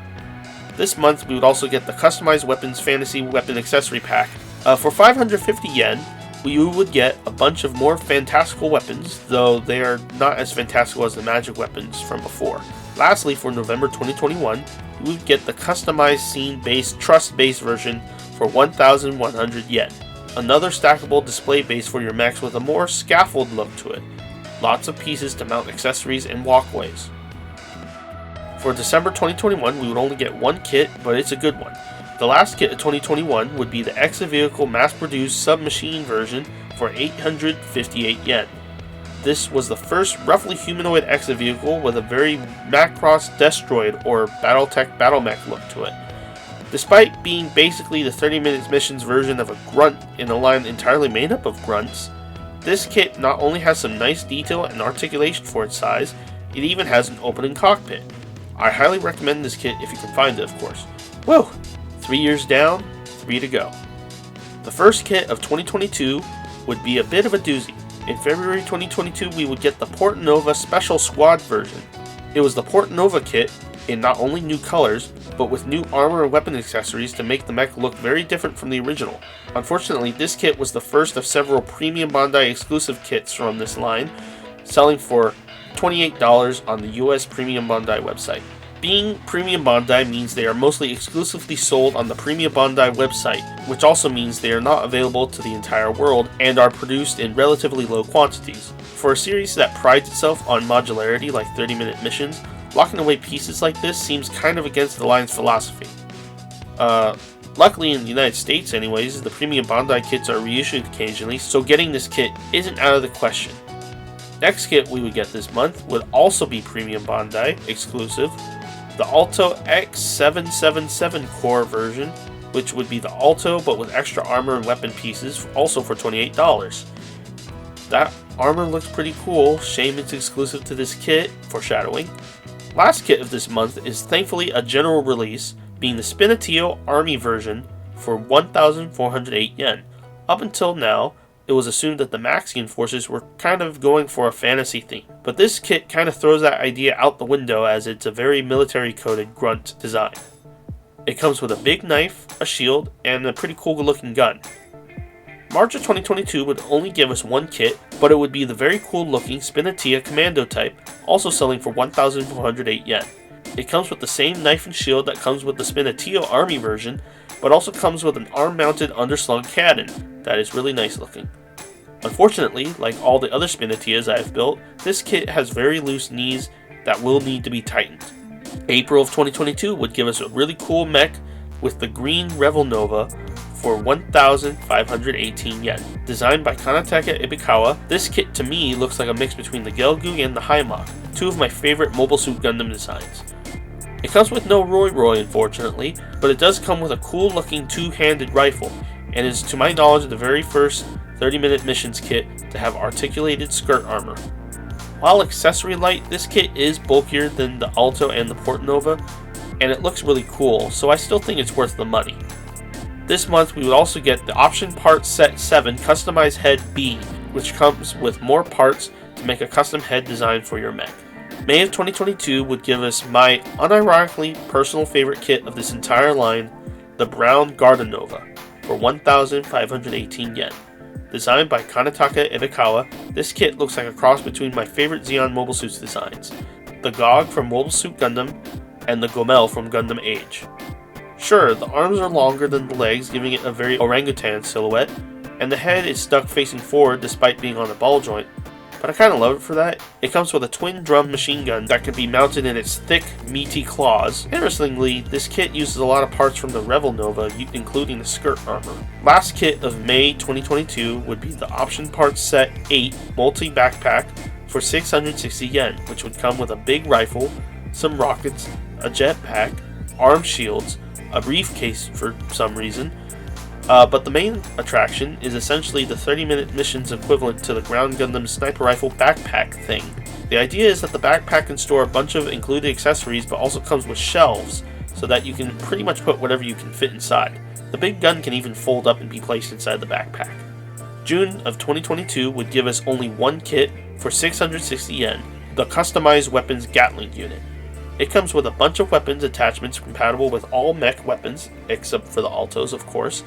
This month we would also get the Customized Weapons Fantasy Weapon Accessory Pack. For 550 yen, you would get a bunch of more fantastical weapons, though they are not as fantastical as the magic weapons from before. Lastly, for November 2021, you would get the customized scene-based, trust-based version for 1,100 yen. Another stackable display base for your mechs with a more scaffold look to it. Lots of pieces to mount accessories and walkways. For December 2021, we would only get one kit, but it's a good one. The last kit of 2021 would be the Exa-Vehicle mass-produced submachine version for 858 yen. This was the first roughly humanoid Exa-Vehicle with a very Macross Destroid or Battletech Battlemech look to it. Despite being basically the 30-minute missions version of a grunt in a line entirely made up of grunts, this kit not only has some nice detail and articulation for its size, it even has an opening cockpit. I highly recommend this kit if you can find it, of course. Whoa! 3 years down, 3 to go. The first kit of 2022 would be a bit of a doozy. In February 2022, we would get the Portanova Special Squad version. It was the Portanova kit in not only new colors, but with new armor and weapon accessories to make the mech look very different from the original. Unfortunately, this kit was the first of several premium Bandai exclusive kits from this line, selling for $28 on the US Premium Bandai website. Being Premium Bandai means they are mostly exclusively sold on the Premium Bandai website, which also means they are not available to the entire world and are produced in relatively low quantities. For a series that prides itself on modularity like 30-minute missions, locking away pieces like this seems kind of against the line's philosophy. Luckily in the United States anyways, the Premium Bandai kits are reissued occasionally, so getting this kit isn't out of the question. Next kit we would get this month would also be Premium Bandai exclusive, the Alto X777 core version, which would be the Alto but with extra armor and weapon pieces, also for $28. That armor looks pretty cool, shame it's exclusive to this kit, foreshadowing. Last kit of this month is thankfully a general release, being the Spinatio Army version for 1,408 yen. Up until now, it was assumed that the Maxion forces were kind of going for a fantasy theme, but this kit kind of throws that idea out the window as it's a very military-coded grunt design. It comes with a big knife, a shield, and a pretty cool looking gun. March of 2022 would only give us one kit, but it would be the very cool looking Spinatia Commando type, also selling for 1,408 yen. It comes with the same knife and shield that comes with the Spinatio Army version, but also comes with an arm-mounted underslung cannon that is really nice looking. Unfortunately, like all the other Spinatias I have built, this kit has very loose knees that will need to be tightened. April of 2022 would give us a really cool mech with the green Revernova for 1,518 yen. Designed by Kanataka Ibikawa, this kit to me looks like a mix between the Gelgoog and the Haimach, two of my favorite Mobile Suit Gundam designs. It comes with no Roy unfortunately, but it does come with a cool looking two-handed rifle, and is to my knowledge the very first 30-minute missions kit to have articulated skirt armor. While accessory light, this kit is bulkier than the Alto and the Portanova, and it looks really cool, so I still think it's worth the money. This month we would also get the Option Part Set 7 Customized Head B, which comes with more parts to make a custom head design for your mech. May of 2022 would give us my unironically personal favorite kit of this entire line, the brown Verden Nova, for 1,518 yen. Designed by Kanataka Ibikawa, this kit looks like a cross between my favorite Zeon Mobile Suits designs, the Gog from Mobile Suit Gundam and the Gomel from Gundam Age. Sure, the arms are longer than the legs, giving it a very orangutan silhouette, and the head is stuck facing forward despite being on a ball joint, but I kinda love it for that. It comes with a twin drum machine gun that can be mounted in its thick, meaty claws. Interestingly, this kit uses a lot of parts from the Revernova, including the skirt armor. Last kit of May 2022 would be the Option Parts Set 8 Multi-Backpack for 660 yen, which would come with a big rifle, some rockets, a jetpack, arm shields, a briefcase for some reason. But the main attraction is essentially the 30-minute missions equivalent to the Ground Gundam Sniper Rifle backpack thing. The idea is that the backpack can store a bunch of included accessories, but also comes with shelves, so that you can pretty much put whatever you can fit inside. The big gun can even fold up and be placed inside the backpack. June of 2022 would give us only one kit for 660 yen, the customized weapons Gatling unit. It comes with a bunch of weapons attachments compatible with all mech weapons, except for the Altos of course,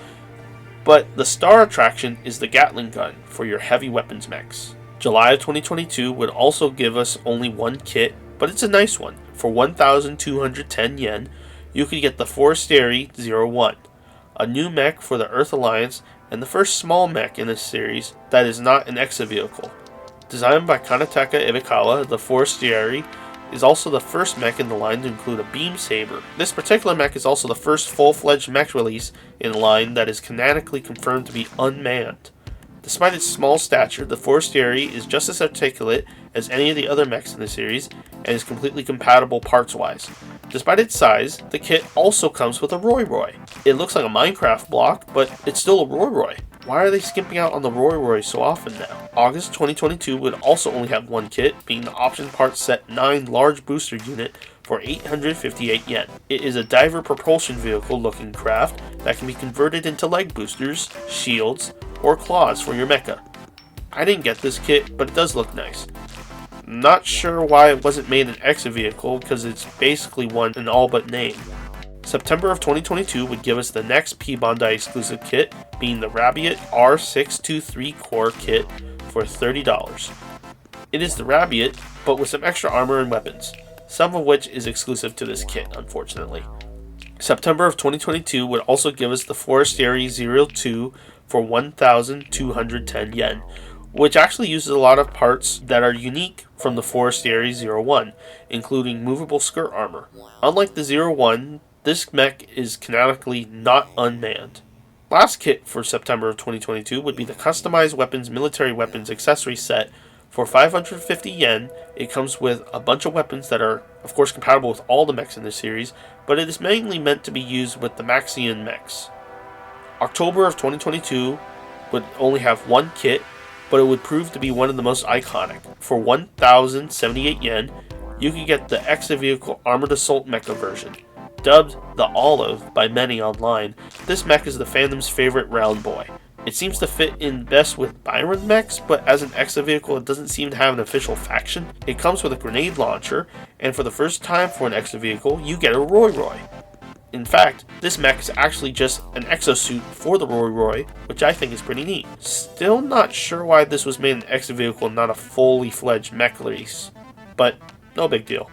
but the star attraction is the Gatling gun for your heavy weapons mechs. July of 2022 would also give us only one kit, but it's a nice one. For 1,210 yen, you could get the Forestieri 01, a new mech for the Earth Alliance and the first small mech in this series that is not an exo-vehicle. Designed by Kanataka Ibikawa, the Forestieri is also the first mech in the line to include a beam saber. This particular mech is also the first full-fledged mech release in the line that is canonically confirmed to be unmanned. Despite its small stature, the Forestieri is just as articulate as any of the other mechs in the series and is completely compatible parts-wise. Despite its size, the kit also comes with a Roy Roy. It looks like a Minecraft block, but it's still a Roy Roy. Why are they skimping out on the Roy Roy so often now? August 2022 would also only have one kit, being the option parts set 9 large booster unit for 858 yen. It is a diver propulsion vehicle looking craft that can be converted into leg boosters, shields, or claws for your mecha. I didn't get this kit, but it does look nice. Not sure why it wasn't made an EXA vehicle, because it's basically one in all but name. September of 2022 would give us the next P Bandai exclusive kit, being the Rabiot R623 core kit for $30. It is the Rabiot, but with some extra armor and weapons, some of which is exclusive to this kit, unfortunately. September of 2022 would also give us the Forestieri 02 for 1,210 yen, which actually uses a lot of parts that are unique from the Forestieri 01, including movable skirt armor. Unlike the 01, this mech is canonically not unmanned. Last kit for September of 2022 would be the customized weapons military weapons accessory set for 550 yen. It comes with a bunch of weapons that are of course compatible with all the mechs in this series, but it is mainly meant to be used with the Maxion mechs. October of 2022 would only have one kit, but it would prove to be one of the most iconic. For 1,078 yen, you can get the EXA vehicle Armored Assault Mecha version. Dubbed the Olive by many online, this mech is the fandom's favorite round boy. It seems to fit in best with Byron mechs, but as an EXA vehicle it doesn't seem to have an official faction. It comes with a grenade launcher, and for the first time for an EXA vehicle, you get a Roy Roy. In fact, this mech is actually just an exosuit for the Roy Roy, which I think is pretty neat. Still not sure why this was made an EXA vehicle and not a fully fledged mech release, but no big deal.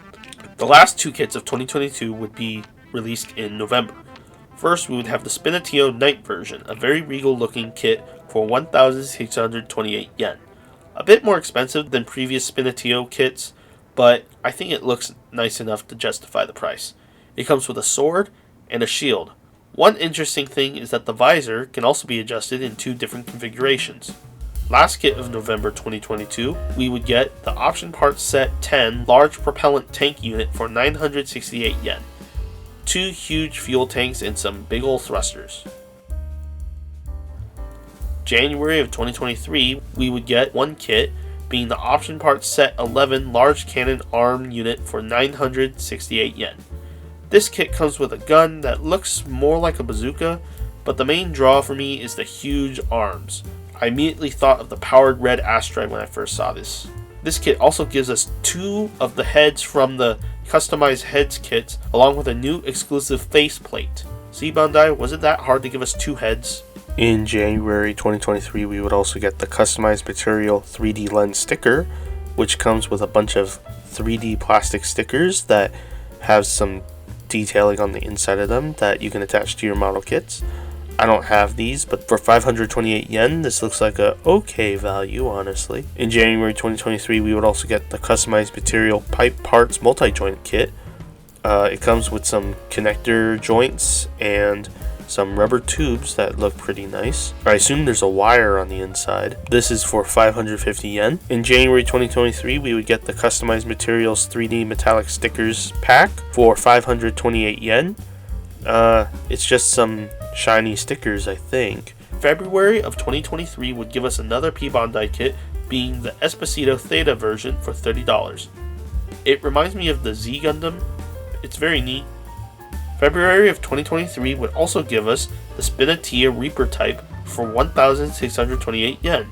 The last two kits of 2022 would be released in November. First, we would have the Spinatio Night version, a very regal looking kit for 1,628 yen. A bit more expensive than previous Spinatio kits, but I think it looks nice enough to justify the price. It comes with a sword and a shield. One interesting thing is that the visor can also be adjusted in 2 different configurations. Last kit of November 2022, we would get the option parts set 10 large propellant tank unit for 968 yen. 2 huge fuel tanks and some big ol' thrusters. January of 2023, we would get one kit, being the option parts set 11 large cannon arm unit for 968 yen. This kit comes with a gun that looks more like a bazooka, but the main draw for me is the huge arms. I immediately thought of the powered red asteroid when I first saw this. This kit also gives us 2 of the heads from the customized heads kits, along with a new exclusive faceplate. See, Bandai, was it that hard to give us 2 heads? In January 2023, we would also get the customized material 3D lens sticker, which comes with a bunch of 3D plastic stickers that have some detailing on the inside of them that you can attach to your model kits. I don't have these, but for 528 yen, this looks like a okay value, honestly. In January 2023, we would also get the customized material pipe parts multi-joint kit. It comes with some connector joints and some rubber tubes that look pretty nice. I assume there's a wire on the inside. This is for 550 yen. In January 2023, we would get the customized materials 3D metallic stickers pack for 528 yen. It's just some shiny stickers, I think. February of 2023 would give us another Bandai kit, being the Esposito Theta version for $30. It reminds me of the Z Gundam. It's very neat. February of 2023 would also give us the Spinatia Reaper type for 1,628 yen.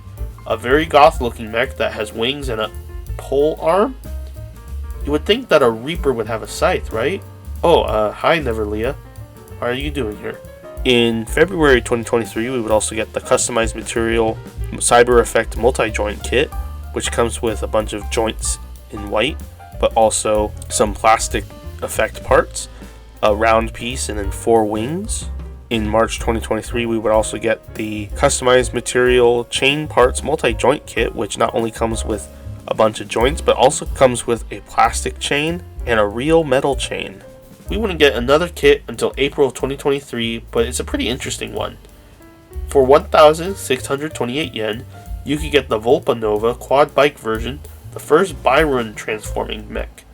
A very goth looking mech that has wings and a pole arm? You would think that a Reaper would have a scythe, right? Oh, hi Neverlia. How are you doing here? In February 2023, we would also get the customized material Cyber Effect multi-joint kit, which comes with a bunch of joints in white, but also some plastic effect parts, a round piece, and then 4 wings. In March 2023, we would also get the customized material chain parts multi-joint kit, which not only comes with a bunch of joints, but also comes with a plastic chain and a real metal chain. We wouldn't get another kit until April of 2023, but it's a pretty interesting one. For 1,628 yen, you could get the Volpanova quad bike version, the first Byron transforming mech.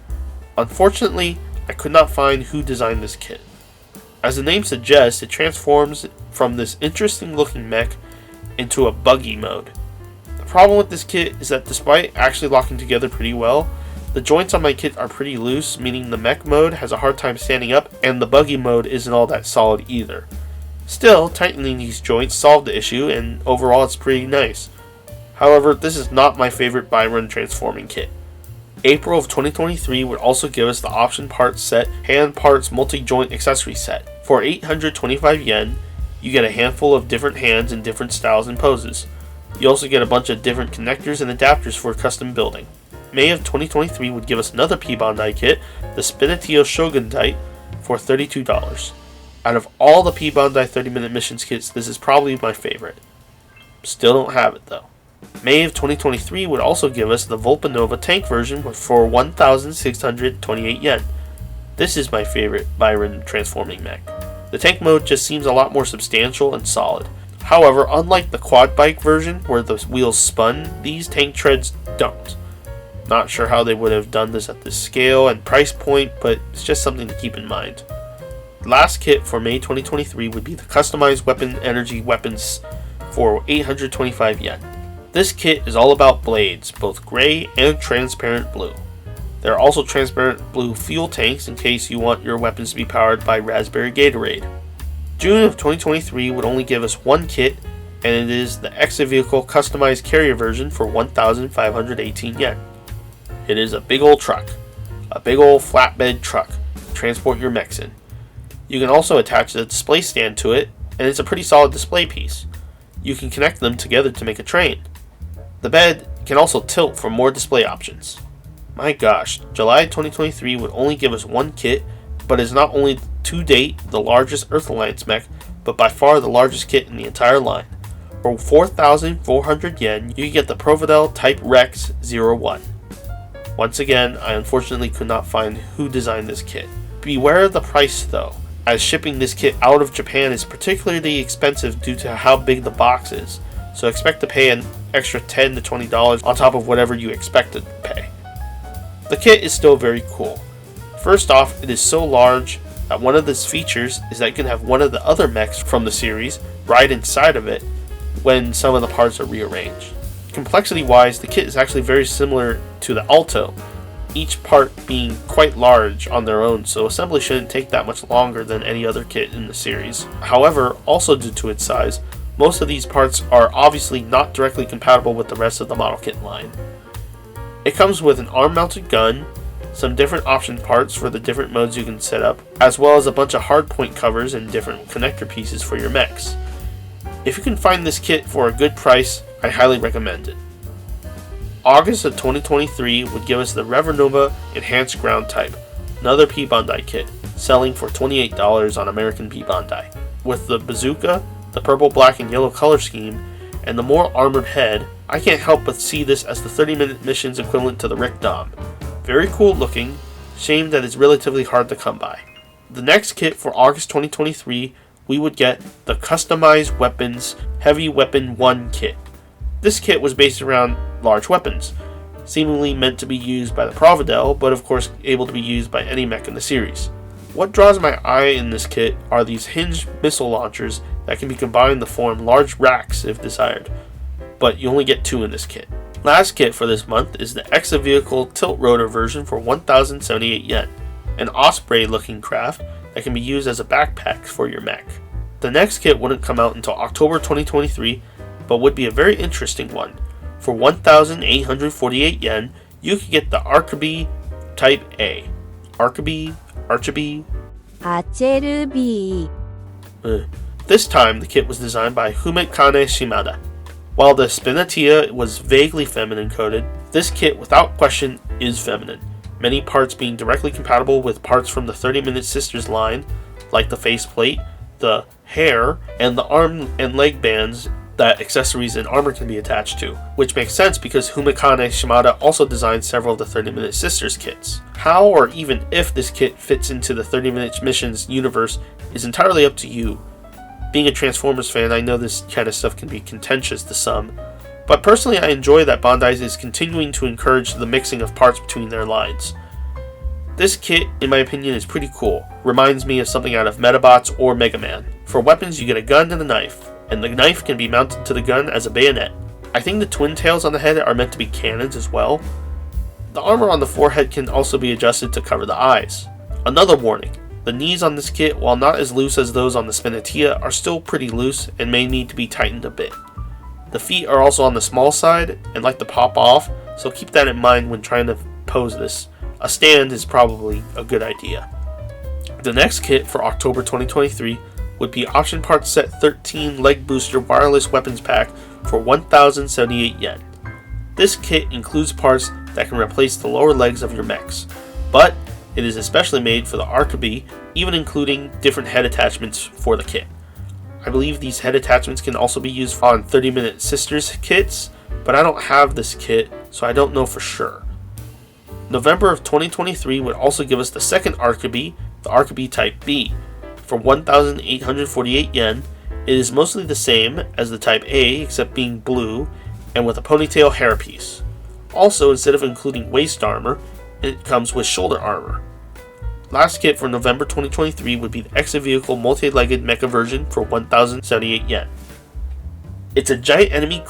Unfortunately, I could not find who designed this kit. As the name suggests, it transforms from this interesting looking mech into a buggy mode. The problem with this kit is that despite actually locking together pretty well, the joints on my kit are pretty loose, meaning the mech mode has a hard time standing up, and the buggy mode isn't all that solid either. Still, tightening these joints solved the issue, and overall it's pretty nice. However, this is not my favorite Byron transforming kit. April of 2023 would also give us the option parts set hand parts multi-joint accessory set. For 825 yen, you get a handful of different hands in different styles and poses. You also get a bunch of different connectors and adapters for custom building. May of 2023 would give us another Bandai kit, the Spinatio Shogun type, for $32. Out of all the Bandai 30-minute missions kits, this is probably my favorite. Still don't have it though. May of 2023 would also give us the Volpanova tank version for 1,628 yen. This is my favorite Byron transforming mech. The tank mode just seems a lot more substantial and solid. However, unlike the quad bike version where the wheels spun, these tank treads don't. Not sure how they would have done this at this scale and price point, but it's just something to keep in mind. The last kit for May 2023 would be the customized weapon energy weapons for 825 yen. This kit is all about blades, both gray and transparent blue. There are also transparent blue fuel tanks in case you want your weapons to be powered by Raspberry Gatorade. June of 2023 would only give us one kit, and it is the Exit Vehicle customized carrier version for 1,518 yen. It is a big old truck, a big old flatbed truck to transport your mechs in. You can also attach a display stand to it, and it's a pretty solid display piece. You can connect them together to make a train. The bed can also tilt for more display options. My gosh, July 2023 would only give us one kit, but is not only to date the largest Earth Alliance mech, but by far the largest kit in the entire line. For 4,400 yen, you can get the Providel Type Rex 01. Once again, I unfortunately could not find who designed this kit. Beware of the price though, as shipping this kit out of Japan is particularly expensive due to how big the box is, so expect to pay an extra $10 to $20 on top of whatever you expect to pay. The kit is still very cool. First off, it is so large that one of its features is that you can have one of the other mechs from the series ride inside of it when some of the parts are rearranged. Complexity wise, the kit is actually very similar to the Alto, each part being quite large on their own, so assembly shouldn't take that much longer than any other kit in the series. However, also due to its size, most of these parts are obviously not directly compatible with the rest of the model kit line. It comes with an arm-mounted gun, some different option parts for the different modes you can set up, as well as a bunch of hardpoint covers and different connector pieces for your mechs. If you can find this kit for a good price, I highly recommend it. August of 2023 would give us the Revernova Enhanced Ground Type, another Bandai kit, selling for $28 on American Bandai. With the bazooka, the purple, black, and yellow color scheme, and the more armored head, I can't help but see this as the 30-minute missions equivalent to the Rick Dom. Very cool looking, shame that it's relatively hard to come by. The next kit for August 2023, we would get the Customized Weapons Heavy Weapon 1 kit. This kit was based around large weapons, seemingly meant to be used by the Providel, but of course able to be used by any mech in the series. What draws my eye in this kit are these hinged missile launchers that can be combined to form large racks if desired, but you only get 2 in this kit. Last kit for this month is the Exa-Vehicle Tilt Rotor version for 1078 yen, an osprey looking craft that can be used as a backpack for your mech. The next kit wouldn't come out until October 2023, but would be a very interesting one. For 1,848 yen, you could get the Acerby Type A. Acerby. This time, the kit was designed by Humanoid Shimada. While the Spinatia was vaguely feminine coded, this kit without question is feminine, many parts being directly compatible with parts from the 30 Minute Sisters line, like the faceplate, the hair, and the arm and leg bands that accessories and armor can be attached to, which makes sense because Humanoid Shimada also designed several of the 30 Minute Sisters kits. How or even if this kit fits into the 30 Minute Missions universe is entirely up to you. Being a Transformers fan, I know this kind of stuff can be contentious to some, but personally I enjoy that Bandai is continuing to encourage the mixing of parts between their lines. This kit, in my opinion, is pretty cool. Reminds me of something out of Metabots or Mega Man. For weapons, you get a gun and a knife, and the knife can be mounted to the gun as a bayonet. I think the twin tails on the head are meant to be cannons as well. The armor on the forehead can also be adjusted to cover the eyes. Another warning. The knees on this kit, while not as loose as those on the Spinatia, are still pretty loose and may need to be tightened a bit. The feet are also on the small side and like to pop off, so keep that in mind when trying to pose this. A stand is probably a good idea. The next kit for October 2023 would be Option Parts Set 13 Leg Booster Wireless Weapons Pack for 1,078 yen. This kit includes parts that can replace the lower legs of your mechs, but it is especially made for the Acerby, even including different head attachments for the kit. I believe these head attachments can also be used on 30 Minute Sisters kits, but I don't have this kit, so I don't know for sure. November of 2023 would also give us the second Acerby, the Acerby Type B. For 1,848 yen, it is mostly the same as the Type A, except being blue, and with a ponytail hairpiece. Also, instead of including waist armor, it comes with shoulder armor. Last kit for November 2023 would be the Exa-Vehicle Multi-Legged Mecha version for 1,078 yen. It's a giant enemy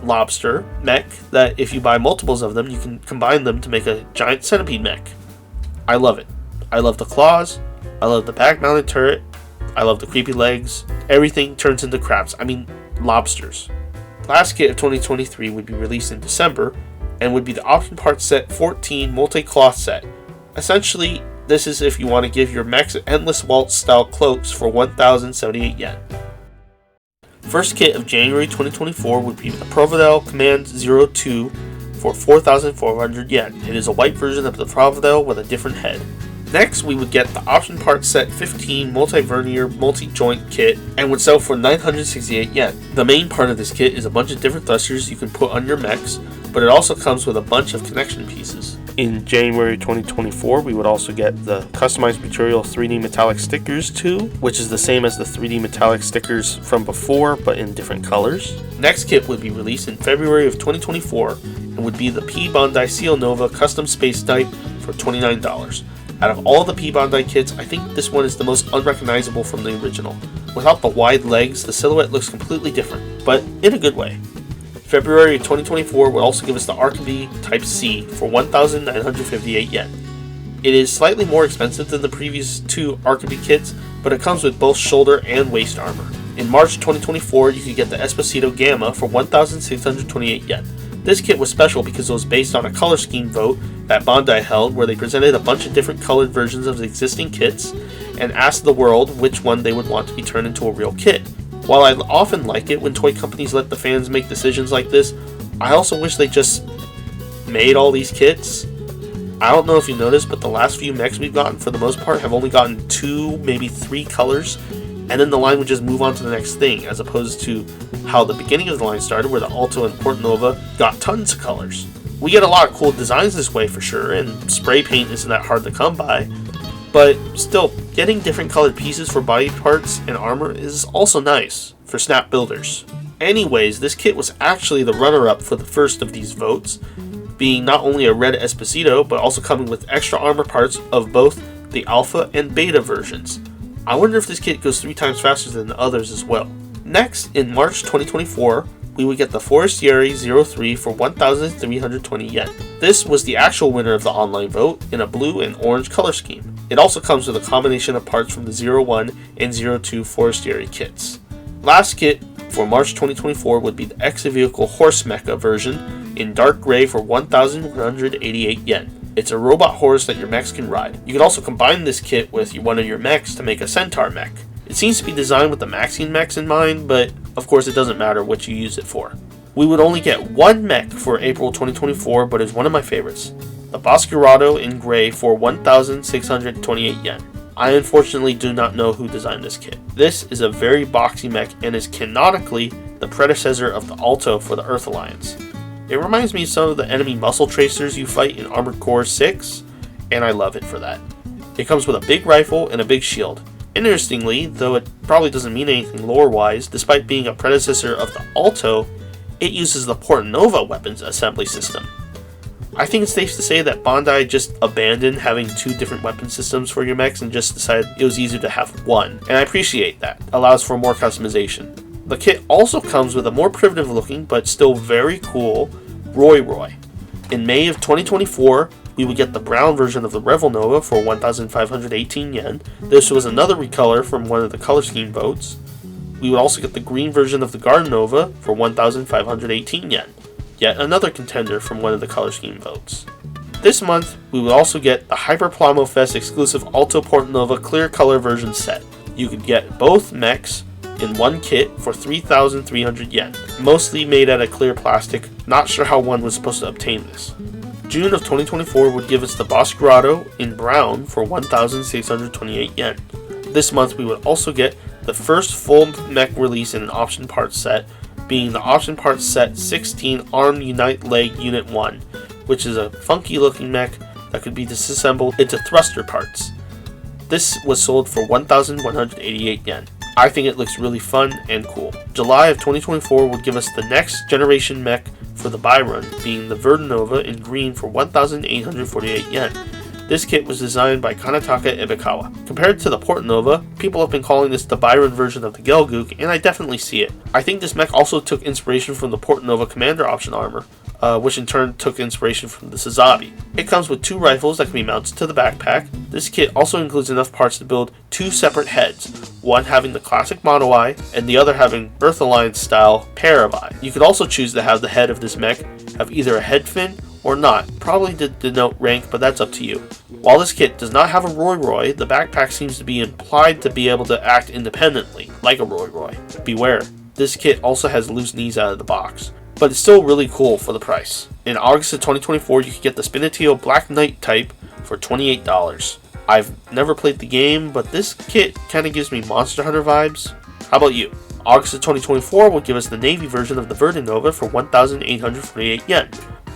lobster mech that if you buy multiples of them, you can combine them to make a giant centipede mech. I love it. I love the claws, I love the back-mounted turret, I love the creepy legs. Everything turns into crabs. Lobsters. Last kit of 2023 would be released in December, and would be the Option Parts Set 14 Multi-Cloth Set. Essentially, this is if you want to give your mechs Endless Waltz style cloaks for 1,078 yen. First kit of January 2024 would be the Providel Command 02 for 4,400 yen. It is a white version of the Providel with a different head. Next, we would get the Option Parts Set 15 Multi-Vernier Multi-Joint Kit and would sell for 968 yen. The main part of this kit is a bunch of different thrusters you can put on your mechs, but it also comes with a bunch of connection pieces. In January 2024, we would also get the customized material 3D metallic stickers too, which is the same as the 3D metallic stickers from before, but in different colors. Next kit would be released in February of 2024 and would be the P Bandai Seal Nova Custom Space Type for $29. Out of all the P Bandai kits, I think this one is the most unrecognizable from the original. Without the wide legs, the silhouette looks completely different, but in a good way. February 2024 will also give us the Acerby Type C for 1,958 yen. It is slightly more expensive than the previous two Acerby kits, but it comes with both shoulder and waist armor. In March 2024, you could get the Esposito Gamma for 1,628 yen. This kit was special because it was based on a color scheme vote that Bandai held where they presented a bunch of different colored versions of the existing kits and asked the world which one they would want to be turned into a real kit. While I often like it when toy companies let the fans make decisions like this, I also wish they just made all these kits. I don't know if you noticed, but the last few mechs we've gotten, for the most part, have only gotten 2, maybe 3 colors, and then the line would just move on to the next thing, as opposed to how the beginning of the line started, where the Alto and Portanova got tons of colors. We get a lot of cool designs this way for sure, and spray paint isn't that hard to come by, but still, getting different colored pieces for body parts and armor is also nice for snap builders. Anyways, this kit was actually the runner-up for the first of these votes, being not only a red Esposito, but also coming with extra armor parts of both the alpha and beta versions. I wonder if this kit goes 3 times faster than the others as well. Next, in March 2024, we would get the Forestieri 03 for 1,320 yen. This was the actual winner of the online vote in a blue and orange color scheme. It also comes with a combination of parts from the 01 and 02 Forestieri kits. Last kit for March 2024 would be the Ex-Vehicle Horse Mecha version in dark gray for 1,188 yen. It's a robot horse that your mechs can ride. You can also combine this kit with one of your mechs to make a centaur mech. It seems to be designed with the Maxion mechs in mind, but of course it doesn't matter what you use it for. We would only get one mech for April 2024, but it's one of my favorites. The Boscurado in gray for 1,628 yen. I unfortunately do not know who designed this kit. This is a very boxy mech and is canonically the predecessor of the Alto for the Earth Alliance. It reminds me of some of the enemy muscle tracers you fight in Armored Core 6, and I love it for that. It comes with a big rifle and a big shield. Interestingly, though it probably doesn't mean anything lore-wise, despite being a predecessor of the Alto, it uses the Portanova weapons assembly system. I think it's safe to say that Bandai just abandoned having 2 different weapon systems for your mechs and just decided it was easier to have one, and I appreciate that. It allows for more customization. The kit also comes with a more primitive looking but still very cool Roy. In May of 2024, we would get the brown version of the Revernova for 1,518 yen. This was another recolor from one of the color scheme votes. We would also get the green version of the Garden Nova for 1,518 yen. Yet another contender from one of the color scheme votes. This month, we would also get the Hyper Plamo Fest exclusive Alto Portanova clear color version set. You could get both mechs in one kit for 3,300 yen, mostly made out of clear plastic. Not sure how one was supposed to obtain this. June of 2024 would give us the Boscurado in brown for 1,628 yen. This month we would also get the first full mech release in an option parts set, being the option parts set 16 Arm Unite Leg Unit 1, which is a funky looking mech that could be disassembled into thruster parts. This was sold for 1,188 yen. I think it looks really fun and cool. July of 2024 would give us the next generation mech for the buy run, being the Verden Nova in green for 1,848 yen. This kit was designed by Kanataka Ibikawa. Compared to the Portanova, people have been calling this the buy run version of the Gelgook, and I definitely see it. I think this mech also took inspiration from the Portanova Commander option armor, which in turn took inspiration from the Sazabi. It comes with 2 rifles that can be mounted to the backpack. This kit also includes enough parts to build 2 separate heads, one having the classic mono eye, and the other having Earth Alliance style pair of eye. You could also choose to have the head of this mech have either a head fin or not, probably to denote rank, but that's up to you. While this kit does not have a Roy, the backpack seems to be implied to be able to act independently, like a Roy. Beware, this kit also has loose knees out of the box, but it's still really cool for the price. In August of 2024, you can get the Spinatio Black Knight type for $28. I've never played the game, but this kit kind of gives me Monster Hunter vibes. How about you? August of 2024 will give us the Navy version of the Verden Nova for 1,848 yen.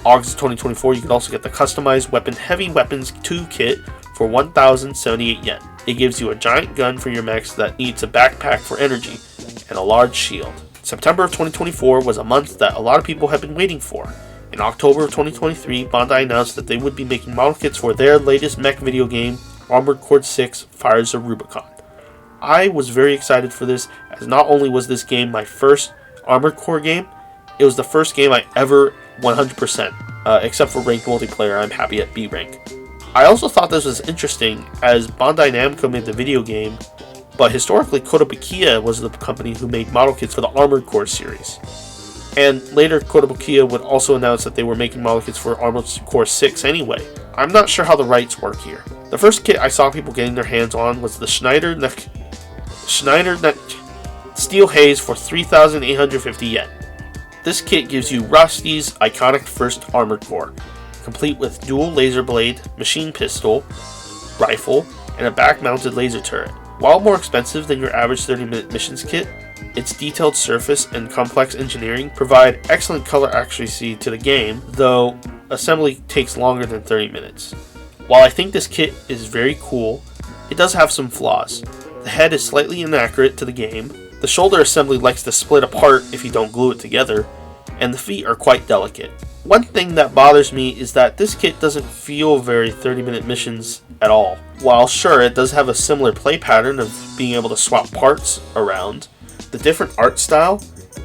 August of 2024, you can also get the customized Heavy Weapons 2 kit for 1,078 yen. It gives you a giant gun for your mechs that needs a backpack for energy and a large shield. September of 2024 was a month that a lot of people have been waiting for. In October of 2023, Bandai announced that they would be making model kits for their latest mech video game, Armored Core 6 Fires of Rubicon. I was very excited for this, as not only was this game my first Armored Core game, it was the first game I ever 100%, except for ranked multiplayer. I'm happy at B rank. I also thought this was interesting, as Bandai Namco made the video game, but historically Kotobukiya was the company who made model kits for the Armored Core series. And later Kotobukiya would also announce that they were making model kits for Armored Core 6 anyway. I'm not sure how the rights work here. The first kit I saw people getting their hands on was the Schneider Steel Haze for 3,850 yen. This kit gives you Rusty's iconic first Armored Core, complete with dual laser blade, machine pistol, rifle, and a back-mounted laser turret. While more expensive than your average 30-minute missions kit, its detailed surface and complex engineering provide excellent color accuracy to the game, though assembly takes longer than 30 minutes. While I think this kit is very cool, it does have some flaws. The head is slightly inaccurate to the game, the shoulder assembly likes to split apart if you don't glue it together, and the feet are quite delicate. One thing that bothers me is that this kit doesn't feel very 30-minute missions at all. While sure, it does have a similar play pattern of being able to swap parts around, the different art style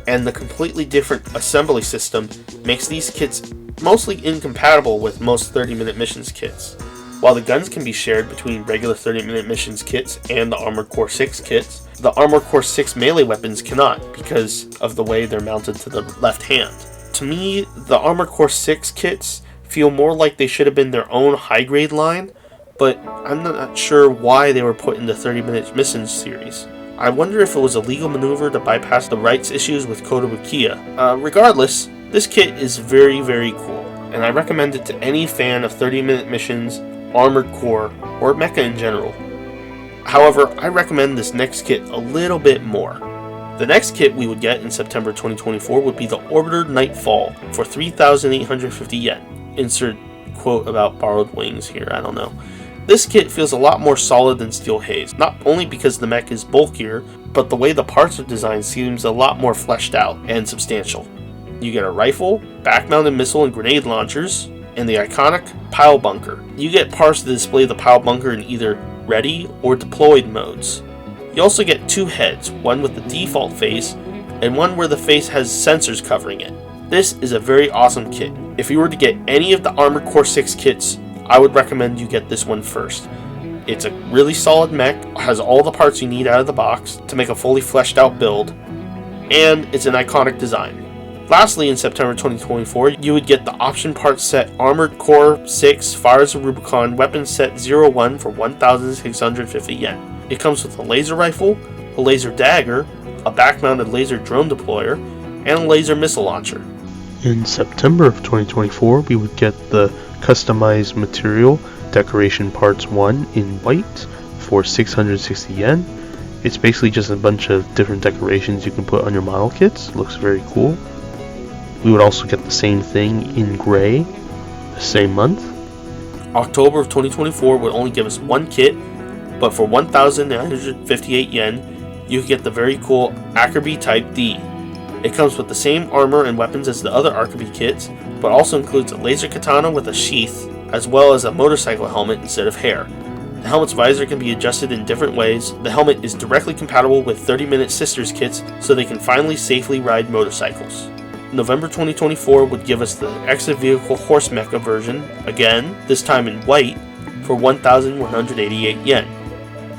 and the completely different assembly system makes these kits mostly incompatible with most 30-minute missions kits. While the guns can be shared between regular 30-minute missions kits and the Armored Core 6 kits, the Armored Core 6 melee weapons cannot because of the way they're mounted to the left hand. To me, the Armored Core 6 kits feel more like they should have been their own high-grade line, but I'm not sure why they were put in the 30-minute missions series. I wonder if it was a legal maneuver to bypass the rights issues with Kotobukiya. Regardless, this kit is very, very cool, and I recommend it to any fan of 30-minute missions, Armored Core, or mecha in general. However, I recommend this next kit a little bit more. The next kit we would get in September 2024 would be the Orbiter Nightfall for 3,850 yen. Insert quote about borrowed wings here, I don't know. This kit feels a lot more solid than Steel Haze, not only because the mech is bulkier, but the way the parts are designed seems a lot more fleshed out and substantial. You get a rifle, back-mounted missile and grenade launchers, and the iconic Pile Bunker. You get parts to display the Pile Bunker in either ready or deployed modes. You also get two heads, one with the default face, and one where the face has sensors covering it. This is a very awesome kit. If you were to get any of the Armored Core 6 kits, I would recommend you get this one first. It's a really solid mech, has all the parts you need out of the box to make a fully fleshed out build, and it's an iconic design. Lastly, in September 2024, you would get the option part set Armored Core 6 Fires of Rubicon Weapon Set 01 for 1,650 yen. It comes with a laser rifle, a laser dagger, a back-mounted laser drone deployer, and a laser missile launcher. In September of 2024, we would get the customized material Decoration Parts 1 in white for 660 yen. It's basically just a bunch of different decorations you can put on your model kits. Looks very cool. We would also get the same thing in gray the same month. October of 2024 would only give us one kit, but for 1,958 yen, you can get the very cool Acerby Type D. It comes with the same armor and weapons as the other Acerby kits, but also includes a laser katana with a sheath, as well as a motorcycle helmet instead of hair. The helmet's visor can be adjusted in different ways. The helmet is directly compatible with 30-minute Sisters kits, so they can finally safely ride motorcycles. November 2024 would give us the exit vehicle horse mecha version, again, this time in white, for 1,188 yen.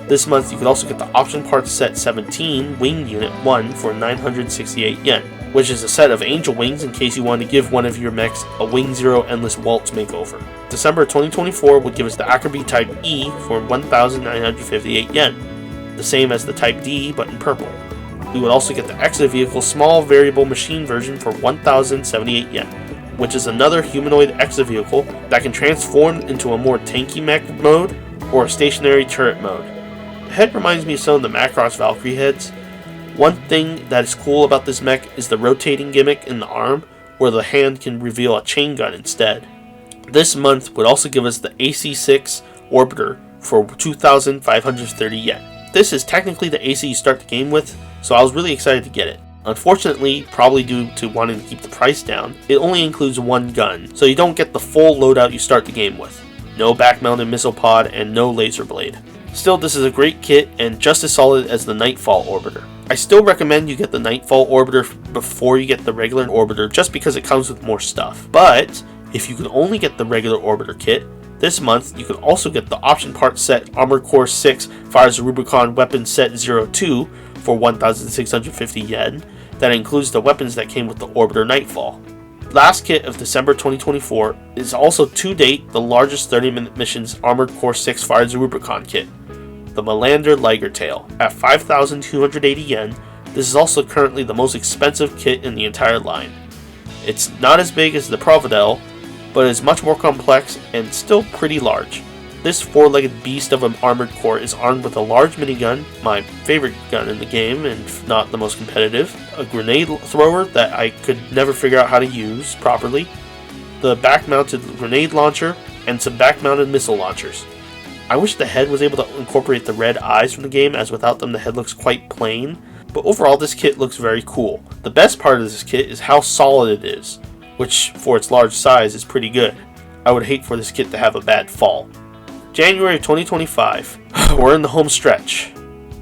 This month you could also get the option parts set 17 Wing Unit 1 for 968 yen, which is a set of angel wings in case you want to give one of your mechs a Wing Zero Endless Waltz makeover. December 2024 would give us the Acerby Type E for 1,958 yen, the same as the Type D but in purple. We would also get the exit vehicle small variable machine version for 1,078 yen, which is another humanoid exit vehicle that can transform into a more tanky mech mode or a stationary turret mode. The head reminds me of some of the Macross Valkyrie heads. One thing that is cool about this mech is the rotating gimmick in the arm, where the hand can reveal a chain gun instead. This month would also give us the AC-6 Orbiter for 2,530 yen. This is technically the AC you start the game with, so I was really excited to get it. Unfortunately, probably due to wanting to keep the price down, it only includes one gun, so you don't get the full loadout you start the game with. No back-mounted missile pod and no laser blade. Still, this is a great kit and just as solid as the Nightfall Orbiter. I still recommend you get the Nightfall Orbiter before you get the regular Orbiter just because it comes with more stuff. But, if you can only get the regular Orbiter kit, this month you can also get the option part set Armored Core 6 Fires of Rubicon Weapon Set 02 for 1,650 yen. That includes the weapons that came with the Orbiter Nightfall. Last kit of December 2024 is also to date the largest 30-minute missions Armored Core 6 Fires of Rubicon kit, the Melander Liger Tail. At 5,280 yen, this is also currently the most expensive kit in the entire line. It's not as big as the Providel, but is much more complex and still pretty large. This four-legged beast of an armored core is armed with a large minigun, my favorite gun in the game and not the most competitive, a grenade thrower that I could never figure out how to use properly, the back-mounted grenade launcher, and some back-mounted missile launchers. I wish the head was able to incorporate the red eyes from the game, as without them the head looks quite plain, but overall this kit looks very cool. The best part of this kit is how solid it is. which for its large size is pretty good. I would hate for this kit to have a bad fall. January 2025. We're in the home stretch.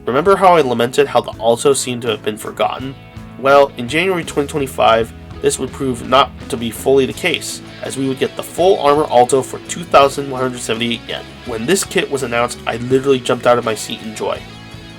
Remember how I lamented how the Alto seemed to have been forgotten? Well, in January 2025, this would prove not to be fully the case, as we would get the full armor Alto for 2,178 yen. When this kit was announced, I literally jumped out of my seat in joy.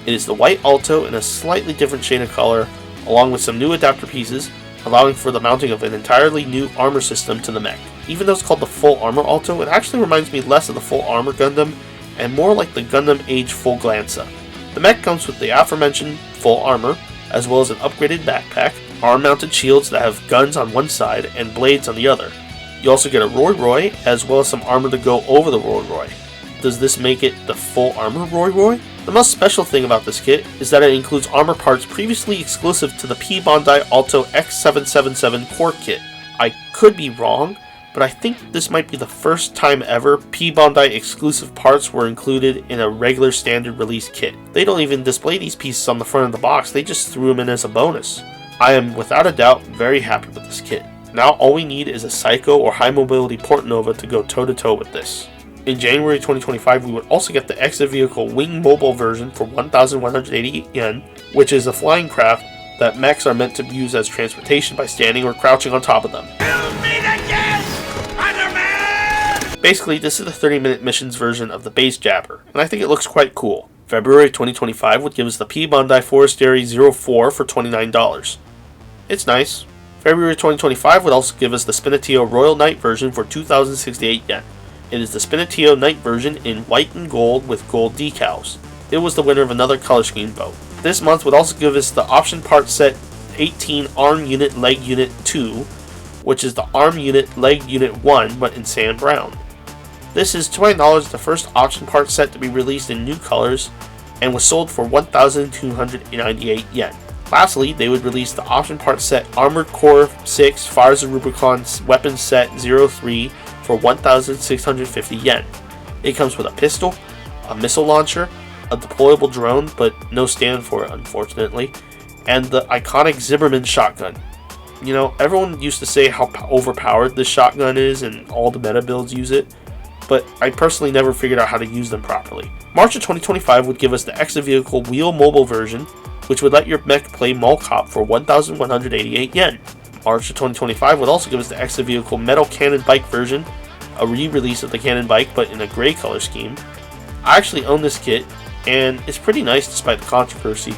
It is the white Alto in a slightly different shade of color, along with some new adapter pieces, allowing for the mounting of an entirely new armor system to the mech. Even though it's called the full armor Alto, it actually reminds me less of the full armor Gundam, and more like the Gundam Age Full Glanza. The mech comes with the aforementioned full armor, as well as an upgraded backpack, arm-mounted shields that have guns on one side and blades on the other. You also get a Roy, as well as some armor to go over the Roy. Does this make it the full armor Roy? The most special thing about this kit is that it includes armor parts previously exclusive to the P Bandai Alto X777 core kit. I could be wrong, but I think this might be the first time ever P Bandai exclusive parts were included in a regular standard release kit. They don't even display these pieces on the front of the box, they just threw them in as a bonus. I am without a doubt very happy with this kit. Now all we need is a Psycho or High Mobility Portanova to go toe to toe with this. In January 2025, we would also get the exit vehicle wing mobile version for 1,188 yen, which is a flying craft that mechs are meant to use as transportation by standing or crouching on top of them. Basically, this is the 30-minute missions version of the base Jabber, and I think it looks quite cool. February 2025 would give us the P Bandai Forestieri 04 for $29. It's nice. February 2025 would also give us the Spinatio Royal Knight version for 2,068 yen. It is the Spinatio Knight version in white and gold with gold decals. It was the winner of another color scheme vote. This month would also give us the option part set 18 Arm Unit Leg Unit 2, which is the Arm Unit Leg Unit 1 but in sand brown. This is, to my knowledge, the first option part set to be released in new colors and was sold for 1,298 yen. Lastly, they would release the option part set Armored Core 6 Fires of Rubicon Weapons Set 03 for 1,650 yen. It comes with a pistol, a missile launcher, a deployable drone, but no stand for it unfortunately, and the iconic Zimmerman shotgun. You know, everyone used to say how overpowered this shotgun is and all the meta builds use it, but I personally never figured out how to use them properly. March of 2025 would give us the exit vehicle wheel mobile version, which would let your mech play Mall Cop for 1,188 yen. March of 2025 would also give us the exit vehicle metal cannon bike version, a re-release of the cannon bike but in a gray color scheme. I actually own this kit, and it's pretty nice despite the controversy.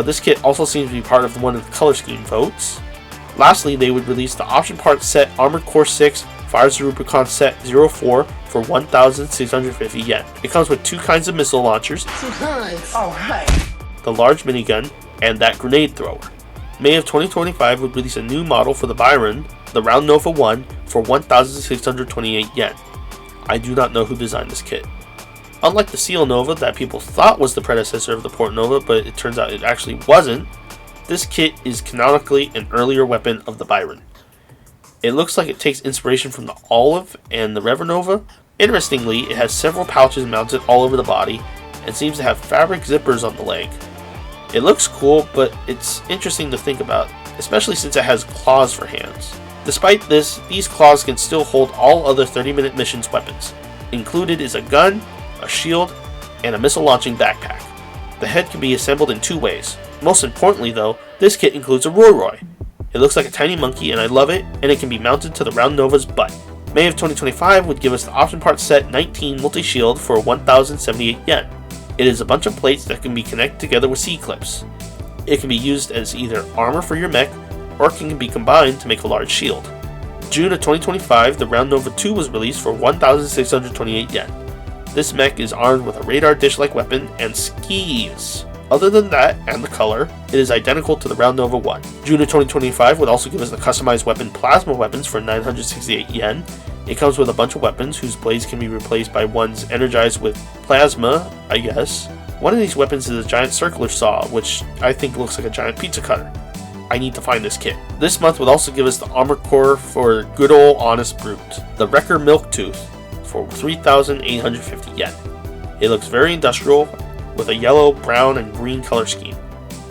This kit also seems to be part of one of the color scheme votes. Lastly, they would release the option part set Armored Core 6 Fires of Rubicon Set 04 for 1,650 yen. It comes with two kinds of missile launchers, the large minigun, and that grenade thrower. May of 2025 would release a new model for the Byron, the Revernova 1, for 1,628 yen. I do not know who designed this kit. Unlike the Seal Nova that people thought was the predecessor of the Port Nova, but it turns out it actually wasn't, this kit is canonically an earlier weapon of the Byron. It looks like it takes inspiration from the Olive and the Revernova. Interestingly, it has several pouches mounted all over the body and seems to have fabric zippers on the leg. It looks cool, but it's interesting to think about, especially since it has claws for hands. Despite this, these claws can still hold all other 30-minute missions weapons. Included is a gun, a shield, and a missile launching backpack. The head can be assembled in two ways. Most importantly though, this kit includes a Roy. It looks like a tiny monkey and I love it, and it can be mounted to the Revenova's butt. May of 2025 would give us the option part set 19 multi-shield for 1,078 yen. It is a bunch of plates that can be connected together with C-clips. It can be used as either armor for your mech, or it can be combined to make a large shield. June of 2025, the Revernova 2 was released for 1,628 yen. This mech is armed with a radar dish-like weapon and skis. Other than that, and the color, it is identical to the Revernova 1. June of 2025 would also give us the customized weapon Plasma Weapons for 968 yen. It comes with a bunch of weapons whose blades can be replaced by ones energized with plasma, I guess. One of these weapons is a giant circular saw, which I think looks like a giant pizza cutter. I need to find this kit. This month would also give us the armor core for good old honest brute, the Wrecker Milktooth, for 3,850 yen. It looks very industrial, with a yellow, brown, and green color scheme.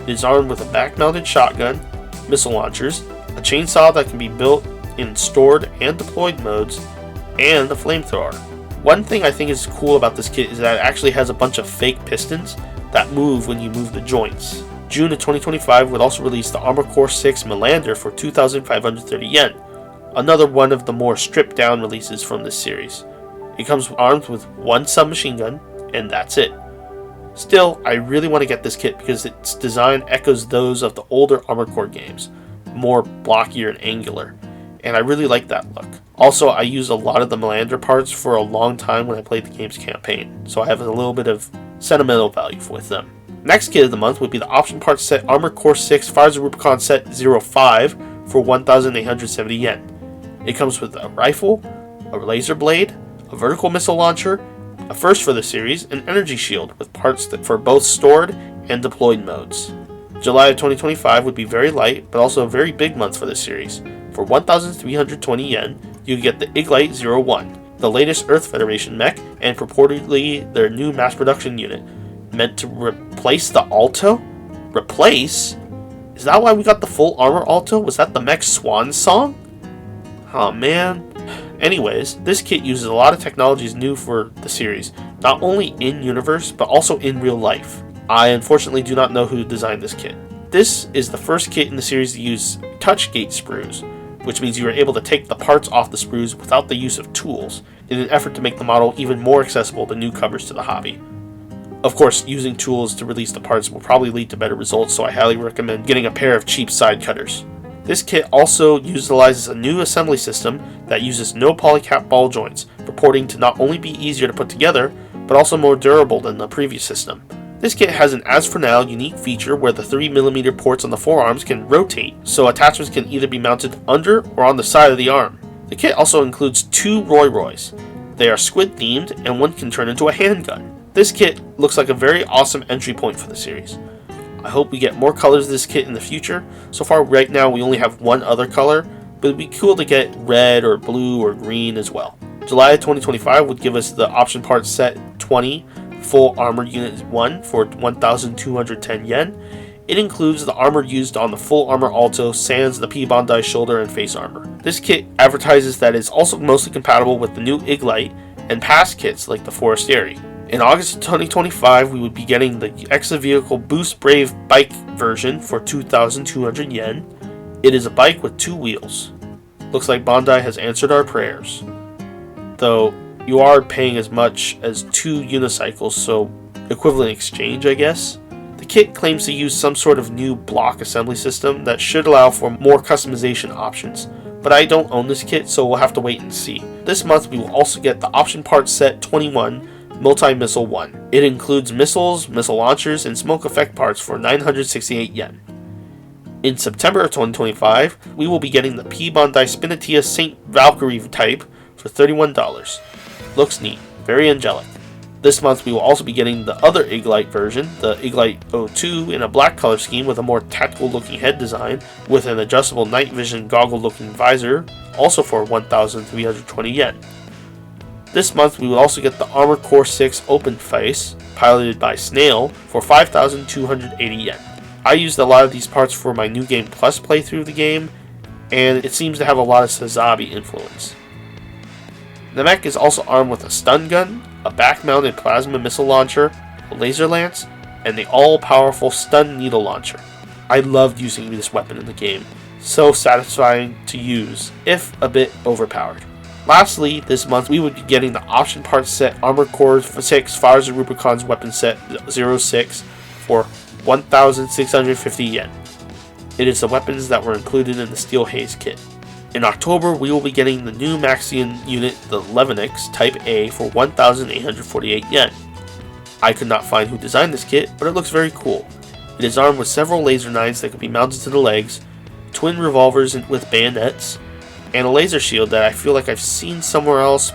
It is armed with a back-mounted shotgun, missile launchers, a chainsaw that can be built in stored and deployed modes, and the flamethrower. One thing I think is cool about this kit is that it actually has a bunch of fake pistons that move when you move the joints. June of 2025 would also release the Armor Core 6 Melander for 2,530 yen, another one of the more stripped down releases from this series. It comes armed with one submachine gun, and that's it. Still, I really want to get this kit because its design echoes those of the older Armor Core games, more blockier and angular, and I really like that look. Also, I used a lot of the Melander parts for a long time when I played the game's campaign, so I have a little bit of sentimental value with them. Next kit of the month would be the option parts set Armor Core 6 Fires of Rubicon Set 05 for 1,870 yen. It comes with a rifle, a laser blade, a vertical missile launcher, a first for the series, an energy shield with parts for both stored and deployed modes. July of 2025 would be very light, but also a very big month for the series. For 1,320 yen, you get the Iglite 01, the latest Earth Federation mech, and purportedly their new mass production unit, meant to replace the Alto? Replace? Is that why we got the full armor Alto? Was that the mech swan song? Oh man. Anyways, this kit uses a lot of technologies new for the series, not only in-universe, but also in real life. I unfortunately do not know who designed this kit. This is the first kit in the series to use touch gate sprues, which means you are able to take the parts off the sprues without the use of tools, in an effort to make the model even more accessible to newcomers to the hobby. Of course, using tools to release the parts will probably lead to better results, so I highly recommend getting a pair of cheap side cutters. This kit also utilizes a new assembly system that uses no polycap ball joints, purporting to not only be easier to put together, but also more durable than the previous system. This kit has an as for now unique feature where the 3mm ports on the forearms can rotate, so attachments can either be mounted under or on the side of the arm. The kit also includes 2 Roy Roys. They are squid themed and one can turn into a handgun. This kit looks like a very awesome entry point for the series. I hope we get more colors of this kit in the future. So far right now we only have one other color, but it'd be cool to get red or blue or green as well. July of 2025 would give us the option parts set 20 Full Armor Unit 1 for 1,210 yen. It includes the armor used on the Full Armor Alto, sans the P Bandai shoulder and face armor. This kit advertises that it's also mostly compatible with the new Iglite and past kits like the Forestieri. In August of 2025, we would be getting the Exa Vehicle Boost Brave bike version for 2,200 yen. It is a bike with 2 wheels. Looks like Bandai has answered our prayers. Though, you are paying as much as 2 unicycles, so equivalent exchange, I guess. The kit claims to use some sort of new block assembly system that should allow for more customization options, but I don't own this kit, so we'll have to wait and see. This month we will also get the option parts set 21 Multi-Missile 1. It includes missiles, missile launchers, and smoke effect parts for 968 yen. In September of 2025, we will be getting the P Bandai Spinatia Saint Valkyrie type for $31. Looks neat, very angelic. This month we will also be getting the other Iglite version, the Iglite 02, in a black color scheme with a more tactical looking head design, with an adjustable night vision goggle looking visor, also for 1,320 yen. This month we will also get the Armor Core 6 Open Face, piloted by Snail, for 5,280 yen. I used a lot of these parts for my New Game Plus playthrough of the game, and it seems to have a lot of Sazabi influence. The mech is also armed with a stun gun, a back-mounted plasma missile launcher, a laser lance, and the all-powerful stun needle launcher. I loved using this weapon in the game. So satisfying to use, if a bit overpowered. Lastly, this month we would be getting the option parts set Armor Core 6 Fires of Rubicon's weapon set 06 for 1,650 yen. It is the weapons that were included in the Steel Haze kit. In October, we will be getting the new Maxion unit, the Levenix Type A, for 1,848 yen. I could not find who designed this kit, but it looks very cool. It is armed with several laser knives that can be mounted to the legs, twin revolvers with bayonets, and a laser shield that I feel like I've seen somewhere else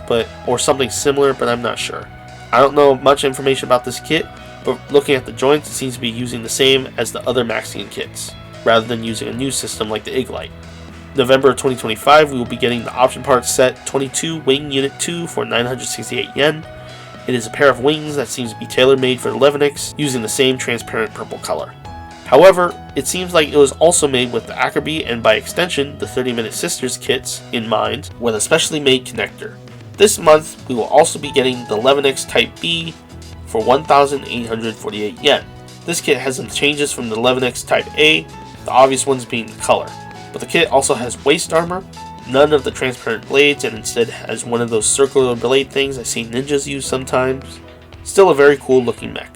or something similar, but I'm not sure. I don't know much information about this kit, but looking at the joints, it seems to be using the same as the other Maxion kits, rather than using a new system like the Iglite. November 2025, we will be getting the option parts set 22 Wing Unit 2 for 968 yen. It is a pair of wings that seems to be tailor-made for the Levenix, using the same transparent purple color. However, it seems like it was also made with the Acerby and by extension the 30-Minute Sisters kits in mind with a specially made connector. This month we will also be getting the 11X Type B for 1,848 yen. This kit has some changes from the 11X Type A, the obvious ones being the color. But the kit also has waist armor, none of the transparent blades, and instead has one of those circular blade things I see ninjas use sometimes. Still a very cool looking mech.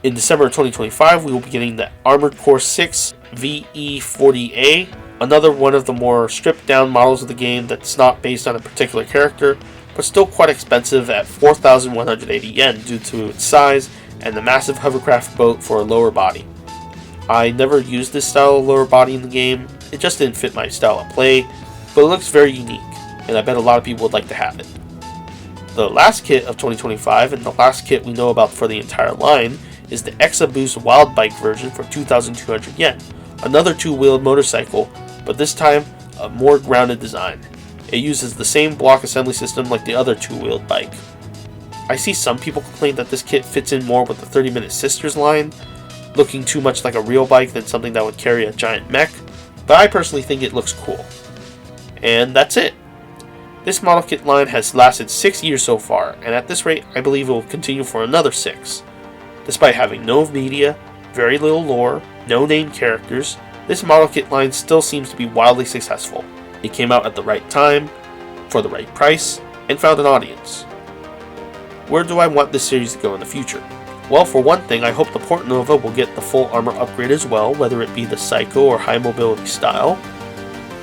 In December of 2025, we will be getting the Armored Core 6 VE40A, another one of the more stripped down models of the game that's not based on a particular character, but still quite expensive at 4,180 yen due to its size and the massive hovercraft boat for a lower body. I never used this style of lower body in the game, it just didn't fit my style of play, but it looks very unique, and I bet a lot of people would like to have it. The last kit of 2025, and the last kit we know about for the entire line, is the Exa Boost Wild Bike version for 2,200 yen, another two-wheeled motorcycle, but this time a more grounded design. It uses the same block assembly system like the other two-wheeled bike. I see some people complain that this kit fits in more with the 30-Minute Sisters line, looking too much like a real bike than something that would carry a giant mech, but I personally think it looks cool. And that's it. This model kit line has lasted 6 years so far, and at this rate I believe it will continue for another 6. Despite having no media, very little lore, no named characters, this model kit line still seems to be wildly successful. It came out at the right time, for the right price, and found an audience. Where do I want this series to go in the future? Well, for one thing, I hope the Portnova will get the full armor upgrade as well, whether it be the Psycho or High Mobility style.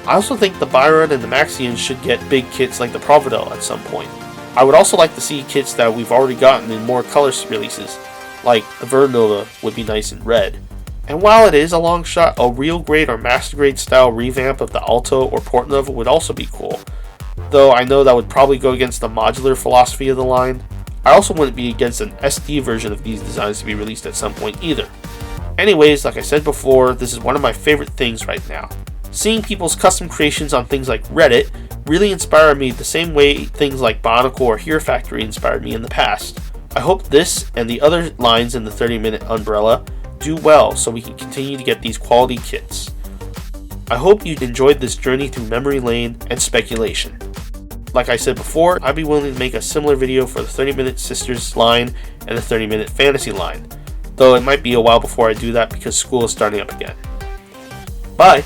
I also think the Byron and the Maxion should get big kits like the Providel at some point. I would also like to see kits that we've already gotten in more color releases, like the Verden Nova would be nice in red. And while it is a long shot, a real grade or master grade style revamp of the Alto or Portnova would also be cool, though I know that would probably go against the modular philosophy of the line. I also wouldn't be against an SD version of these designs to be released at some point either. Anyways, like I said before, this is one of my favorite things right now. Seeing people's custom creations on things like Reddit really inspired me the same way things like Bionicle or Hero Factory inspired me in the past. I hope this and the other lines in the 30-minute umbrella do well so we can continue to get these quality kits. I hope you enjoyed this journey through memory lane and speculation. Like I said before, I'd be willing to make a similar video for the 30-Minute Sisters line and the 30-Minute Fantasy line, though it might be a while before I do that because school is starting up again. Bye!